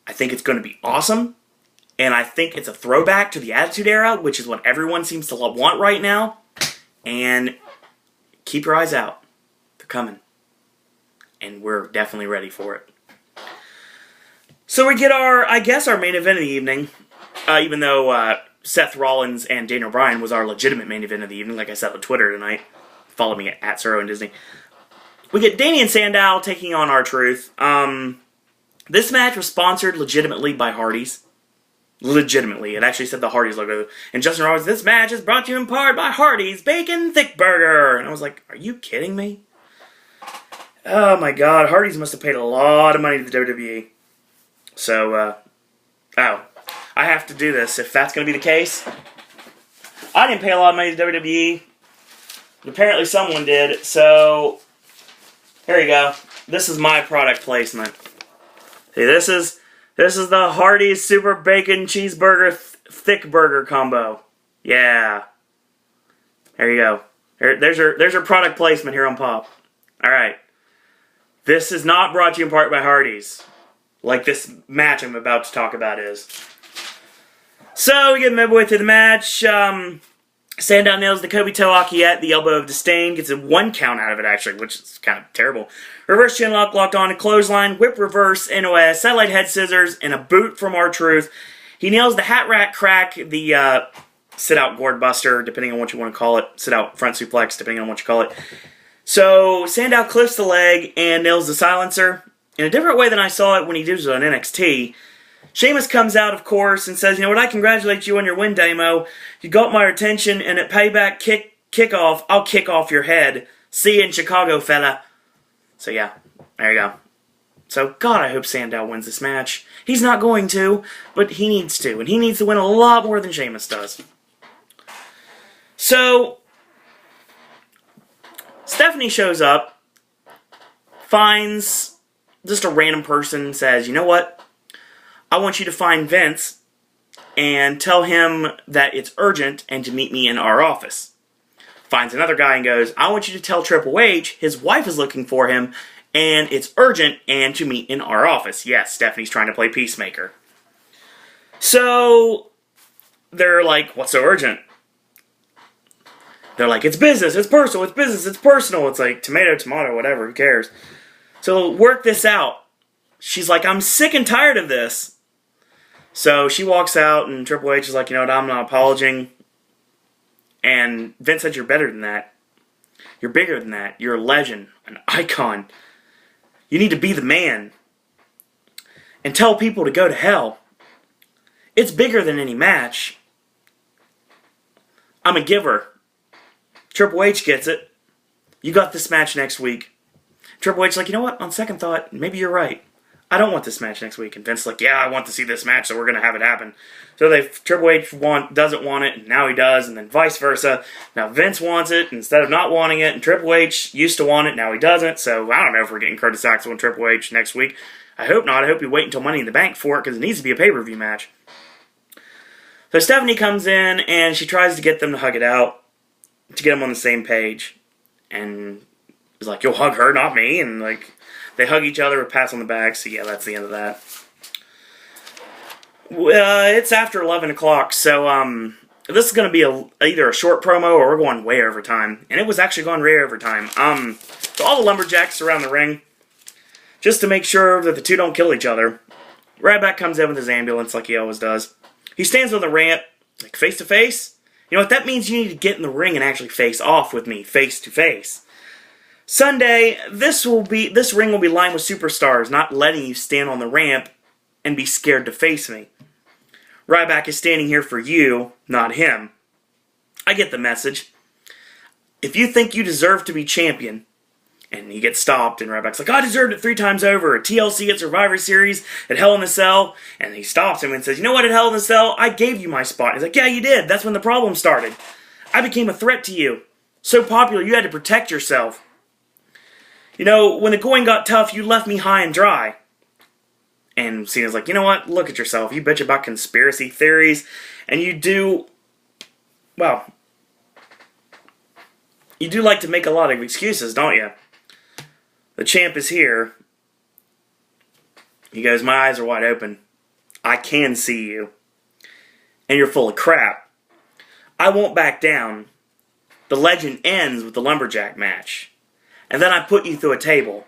S1: I think it's going to be awesome. And I think it's a throwback to the Attitude Era, which is what everyone seems to want right now. And keep your eyes out. They're coming. And we're definitely ready for it. So we get our main event of the evening. Even though Seth Rollins and Daniel Bryan was our legitimate main event of the evening, like I said on Twitter tonight. Follow me at Suro and Disney. We get Damian Sandow taking on R-Truth. This match was sponsored legitimately by Hardy's. Legitimately. It actually said the Hardy's logo. And Justin Roberts, this match is brought to you in part by Hardy's Bacon Thick Burger. And I was like, are you kidding me? Oh my god, Hardy's must have paid a lot of money to the WWE. So, I have to do this if that's going to be the case. I didn't pay a lot of money to WWE. But apparently someone did, so here you go. This is my product placement. See, this is the Hardee's Super Bacon Cheeseburger Thick Burger combo. Yeah. There you go. There's your product placement here on Pop. Alright. This is not brought to you in part by Hardee's. Like this match I'm about to talk about is. So, we get midway through the match. Sandow nails the Kobe toe Aki at the elbow of disdain. Gets a 1 count out of it, actually, which is kind of terrible. Reverse chinlock, locked on, a clothesline, whip reverse, into a satellite head scissors, and a boot from R-Truth. He nails the hat rack crack, the sit-out gourd buster, depending on what you want to call it. Sit-out front suplex, depending on what you call it. So, Sandow clips the leg and nails the silencer. In a different way than I saw it when he did it on NXT. Sheamus comes out, of course, and says, you know what, I congratulate you on your win, Damo. You got my attention, and at Payback kickoff, I'll kick off your head. See you in Chicago, fella. So yeah, there you go. So, God, I hope Sandow wins this match. He's not going to, but he needs to. And he needs to win a lot more than Sheamus does. So, Stephanie shows up, finds just a random person, says, you know what? I want you to find Vince and tell him that it's urgent and to meet me in our office. Finds another guy and goes, I want you to tell Triple H his wife is looking for him and it's urgent and to meet in our office. Yes, Stephanie's trying to play peacemaker. So they're like, what's so urgent? They're like, it's business, it's personal, it's business, it's personal. It's like, tomato, tomato, whatever, who cares? So work this out. She's like, I'm sick and tired of this. So she walks out, and Triple H is like, you know what, I'm not apologizing. And Vince said, you're better than that. You're bigger than that. You're a legend, an icon. You need to be the man. And tell people to go to hell. It's bigger than any match. I'm a giver. Triple H gets it. You got this match next week. Triple H's like, you know what? On second thought, maybe you're right. I don't want this match next week. And Vince's like, yeah, I want to see this match, so we're going to have it happen. So Triple H doesn't want it, and now he does, and then vice versa. Now Vince wants it instead of not wanting it, and Triple H used to want it, now he doesn't. So I don't know if we're getting Curtis Axel and Triple H next week. I hope not. I hope you wait until Money in the Bank for it, because it needs to be a pay-per-view match. So Stephanie comes in, and she tries to get them to hug it out, to get them on the same page. And is like, you'll hug her, not me. And like, they hug each other with pats on the back. So yeah, that's the end of that. It's after 11 o'clock, so this is going to be either a short promo or we're going way over time. And it was actually going way over time. So all the lumberjacks around the ring, just to make sure that the two don't kill each other. Ryback comes in with his ambulance like he always does. He stands on the ramp, like face to face. You know what that means? You need to get in the ring and actually face off with me, face to face. Sunday, this ring will be lined with superstars, not letting you stand on the ramp and be scared to face me. Ryback is standing here for you, not him. I get the message. If you think you deserve to be champion, and he gets stopped, and Ryback's like, I deserved it 3 times over. At TLC, at Survivor Series, at Hell in a Cell. And he stops him and says, you know what, at Hell in a Cell, I gave you my spot. He's like, yeah, you did. That's when the problem started. I became a threat to you. So popular, you had to protect yourself. You know, when the going got tough, you left me high and dry. And Cena's like, you know what, look at yourself. You bitch about conspiracy theories, and you do like to make a lot of excuses, don't you? The champ is here. He goes, my eyes are wide open. I can see you. And you're full of crap. I won't back down. The legend ends with the lumberjack match. And then I put you through a table.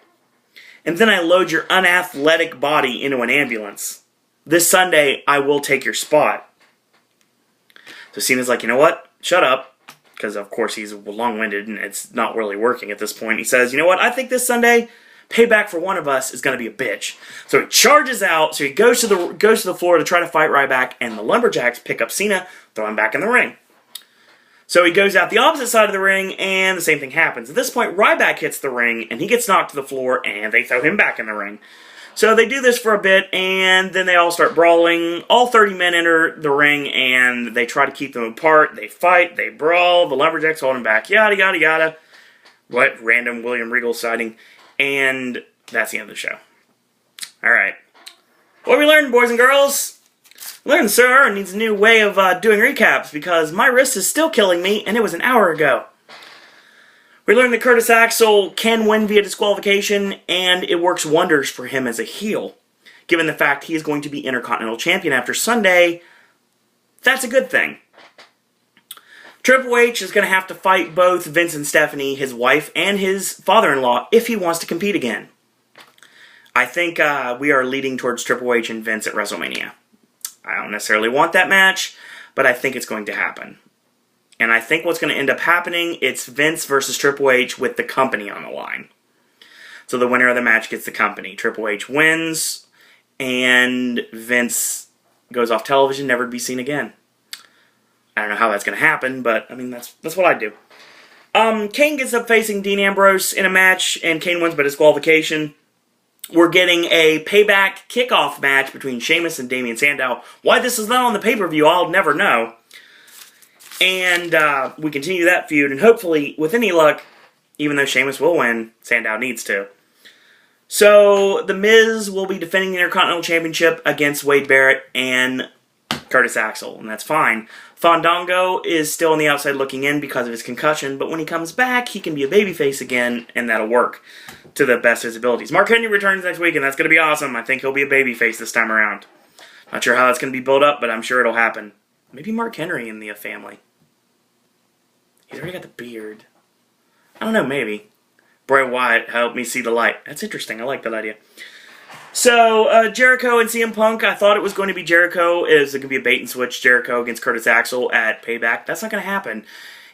S1: And then I load your unathletic body into an ambulance. This Sunday, I will take your spot. So Cena's like, you know what? Shut up. Because, of course, he's long-winded and it's not really working at this point. He says, you know what? I think this Sunday, payback for one of us is going to be a bitch. So he charges out. So he goes to the floor to try to fight Ryback. And the lumberjacks pick up Cena, throw him back in the ring. So he goes out the opposite side of the ring, and the same thing happens. At this point, Ryback hits the ring, and he gets knocked to the floor, and they throw him back in the ring. So they do this for a bit, and then they all start brawling. All 30 men enter the ring, and they try to keep them apart. They fight, they brawl, the lumberjacks hold them back, yada, yada, yada. What? Random William Regal sighting. And that's the end of the show. Alright. What we learned, boys and girls? Learn, sir, needs a new way of doing recaps because my wrist is still killing me, and it was an hour ago. We learned that Curtis Axel can win via disqualification, and it works wonders for him as a heel. Given the fact he is going to be Intercontinental Champion after Sunday, that's a good thing. Triple H is going to have to fight both Vince and Stephanie, his wife, and his father-in-law, if he wants to compete again. I think we are leading towards Triple H and Vince at WrestleMania. I don't necessarily want that match, but I think it's going to happen. And I think what's going to end up happening, it's Vince versus Triple H with the company on the line. So the winner of the match gets the company. Triple H wins, and Vince goes off television, never to be seen again. I don't know how that's going to happen, but, I mean, that's what I do. Kane gets up facing Dean Ambrose in a match, and Kane wins by disqualification. We're getting a Payback kickoff match between Sheamus and Damien Sandow. Why this is not on the pay-per-view, I'll never know. And we continue that feud, and hopefully, with any luck, even though Sheamus will win, Sandow needs to. So, The Miz will be defending the Intercontinental Championship against Wade Barrett and Curtis Axel, and that's fine. Fandango is still on the outside looking in because of his concussion, but when he comes back, he can be a babyface again, and that'll work to the best of his abilities. Mark Henry returns next week, and that's going to be awesome. I think he'll be a babyface this time around. Not sure how that's going to be built up, but I'm sure it'll happen. Maybe Mark Henry in the family. He's already got the beard. I don't know, maybe. Bray Wyatt helped me see the light. That's interesting. I like that idea. So, Jericho and CM Punk, I thought it was going to be Jericho. Is it going to be a bait and switch Jericho against Curtis Axel at Payback? That's not going to happen.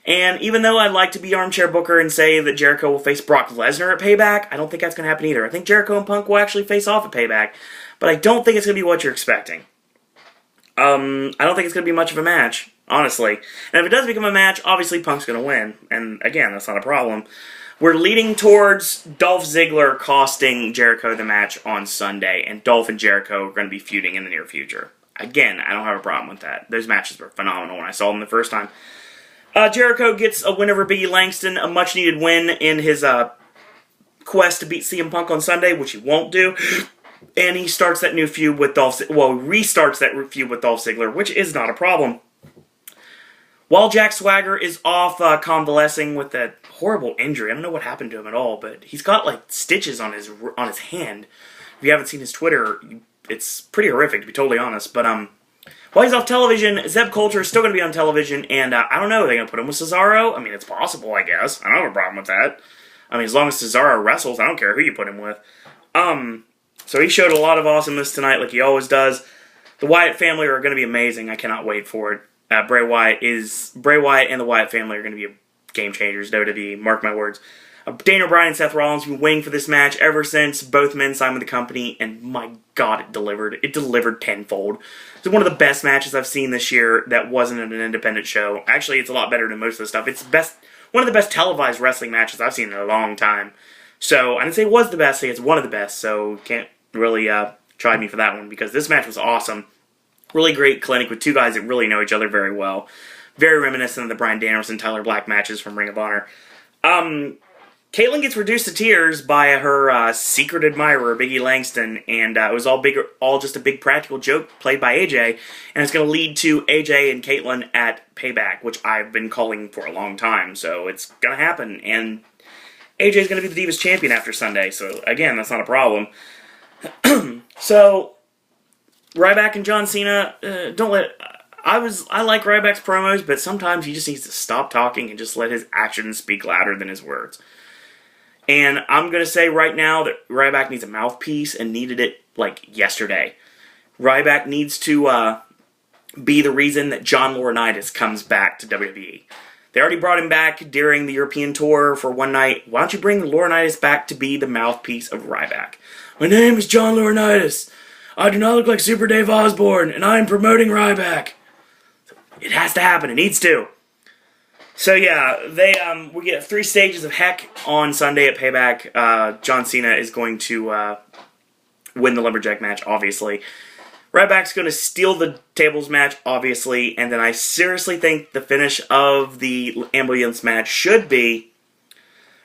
S1: And even though I'd like to be armchair booker and say that Jericho will face Brock Lesnar at Payback, I don't think that's going to happen either. I think Jericho and Punk will actually face off at Payback, but I don't think it's going to be what you're expecting. I don't think it's going to be much of a match, honestly. And if it does become a match, obviously Punk's going to win. And again, that's not a problem. We're leading towards Dolph Ziggler costing Jericho the match on Sunday, and Dolph and Jericho are going to be feuding in the near future. Again, I don't have a problem with that. Those matches were phenomenal when I saw them the first time. Jericho gets a win over Biggie Langston, a much-needed win in his quest to beat CM Punk on Sunday, which he won't do. And he starts that new feud with Dolph Ziggler. Well, restarts that feud with Dolph Ziggler, which is not a problem. While Jack Swagger is off convalescing with that horrible injury, I don't know what happened to him at all, but he's got like stitches on his hand. If you haven't seen his Twitter, it's pretty horrific, to be totally honest. But while he's off television, Zeb Coulter is still going to be on television, and I don't know, are they going to put him with Cesaro? I mean, it's possible, I guess. I don't have a problem with that. I mean, as long as Cesaro wrestles, I don't care who you put him with. So he showed a lot of awesomeness tonight, like he always does. The Wyatt family are going to be amazing. I cannot wait for it. Bray Wyatt and the Wyatt family are going to be game changers. WWE, mark my words. Daniel Bryan and Seth Rollins have been waiting for this match ever since both men signed with the company, and my God, it delivered. It delivered tenfold. It's one of the best matches I've seen this year that wasn't an independent show. Actually, it's a lot better than most of the stuff. It's one of the best televised wrestling matches I've seen in a long time. So, I didn't say it was the best, I say it's one of the best, so can't really try me for that one, because this match was awesome. Really great clinic with two guys that really know each other very well. Very reminiscent of the Bryan Danielson, Tyler Black matches from Ring of Honor. Caitlyn gets reduced to tears by her secret admirer, Biggie Langston, and it was all just a big practical joke played by AJ, and it's going to lead to AJ and Caitlyn at Payback, which I've been calling for a long time, so it's going to happen, and AJ's going to be the Divas Champion after Sunday, so again, that's not a problem. So, Ryback and John Cena, I like Ryback's promos, but sometimes he just needs to stop talking and just let his actions speak louder than his words. And I'm going to say right now that Ryback needs a mouthpiece and needed it, like, yesterday. Ryback needs to be the reason that John Laurinaitis comes back to WWE. They already brought him back during the European tour for one night. Why don't you bring Laurinaitis back to be the mouthpiece of Ryback? My name is John Laurinaitis. I do not look like Super Dave Osborne, and I am promoting Ryback. It has to happen. It needs to. So yeah, we get 3 stages of heck on Sunday at Payback. John Cena is going to win the Lumberjack match, obviously. Ryback's going to steal the tables match, obviously, and then I seriously think the finish of the ambulance match should be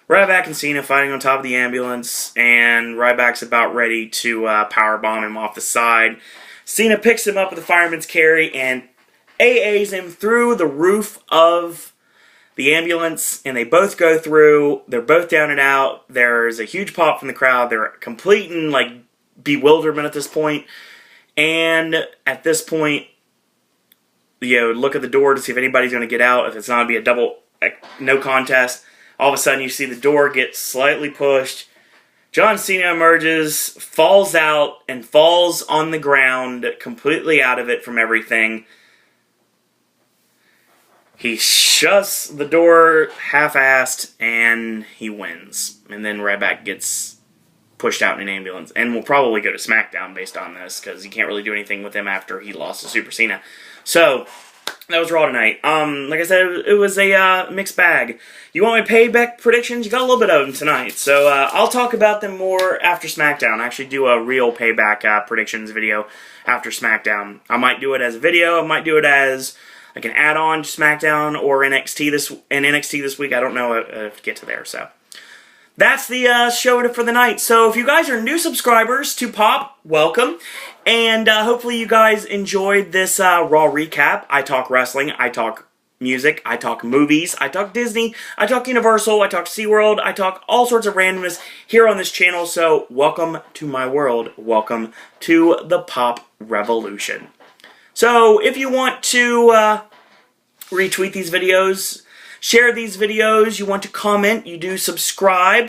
S1: Ryback and Cena fighting on top of the ambulance, and Ryback's about ready to powerbomb him off the side. Cena picks him up with a fireman's carry and AAs him through the roof of the ambulance, and they both go through. They're both down and out. There's a huge pop from the crowd. They're complete in like bewilderment at this point. And at this point, look at the door to see if anybody's going to get out. If it's not going to be a double no contest, all of a sudden you see the door get slightly pushed. John Cena emerges, falls out, and falls on the ground, completely out of it from everything. He shuts the door half-assed, and he wins. And then Ryback gets pushed out in an ambulance. And will probably go to SmackDown based on this, because you can't really do anything with him after he lost to Super Cena. So, that was Raw tonight. Like I said, it was a mixed bag. You want my Payback predictions? You got a little bit of them tonight. So, I'll talk about them more after SmackDown. I actually do a real Payback predictions video after SmackDown. I might do it as a video. I might do it as like an add-on to SmackDown or NXT this week. I don't know if to get to there, so. That's the show for the night. So if you guys are new subscribers to Pop, welcome. And hopefully you guys enjoyed this Raw recap. I talk wrestling. I talk music, I talk movies, I talk Disney, I talk Universal, I talk SeaWorld, I talk all sorts of randomness here on this channel, so welcome to my world. Welcome to the Pop Revolution. So, if you want to retweet these videos, share these videos, you want to comment, you do subscribe,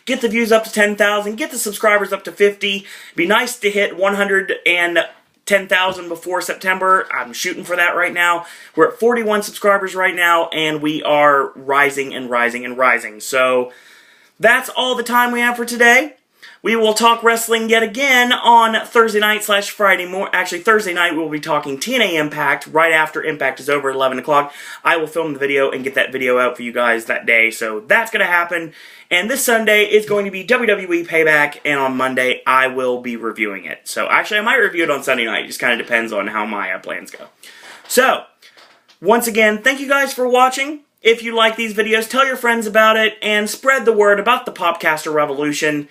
S1: get the views up to 10,000, get the subscribers up to 50. It'd be nice to hit 110,000 before September. I'm shooting for that right now. We're at 41 subscribers right now, and we are rising and rising and rising. So, that's all the time we have for today. We will talk wrestling yet again on Thursday night / Friday morning. Actually, Thursday night we'll be talking TNA Impact right after Impact is over at 11 o'clock. I will film the video and get that video out for you guys that day. So that's going to happen. And this Sunday is going to be WWE Payback. And on Monday I will be reviewing it. So actually I might review it on Sunday night. It just kind of depends on how my plans go. So, once again, thank you guys for watching. If you like these videos, tell your friends about it. And spread the word about the Popcaster Revolution.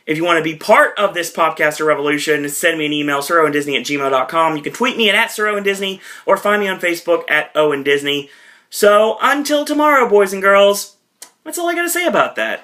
S1: If you want to be part of this Popcaster Revolution, send me an email, siroandisney@gmail.com. You can tweet me at @siroandisney or find me on Facebook at @OwenDisney. So, until tomorrow, boys and girls, that's all I got to say about that.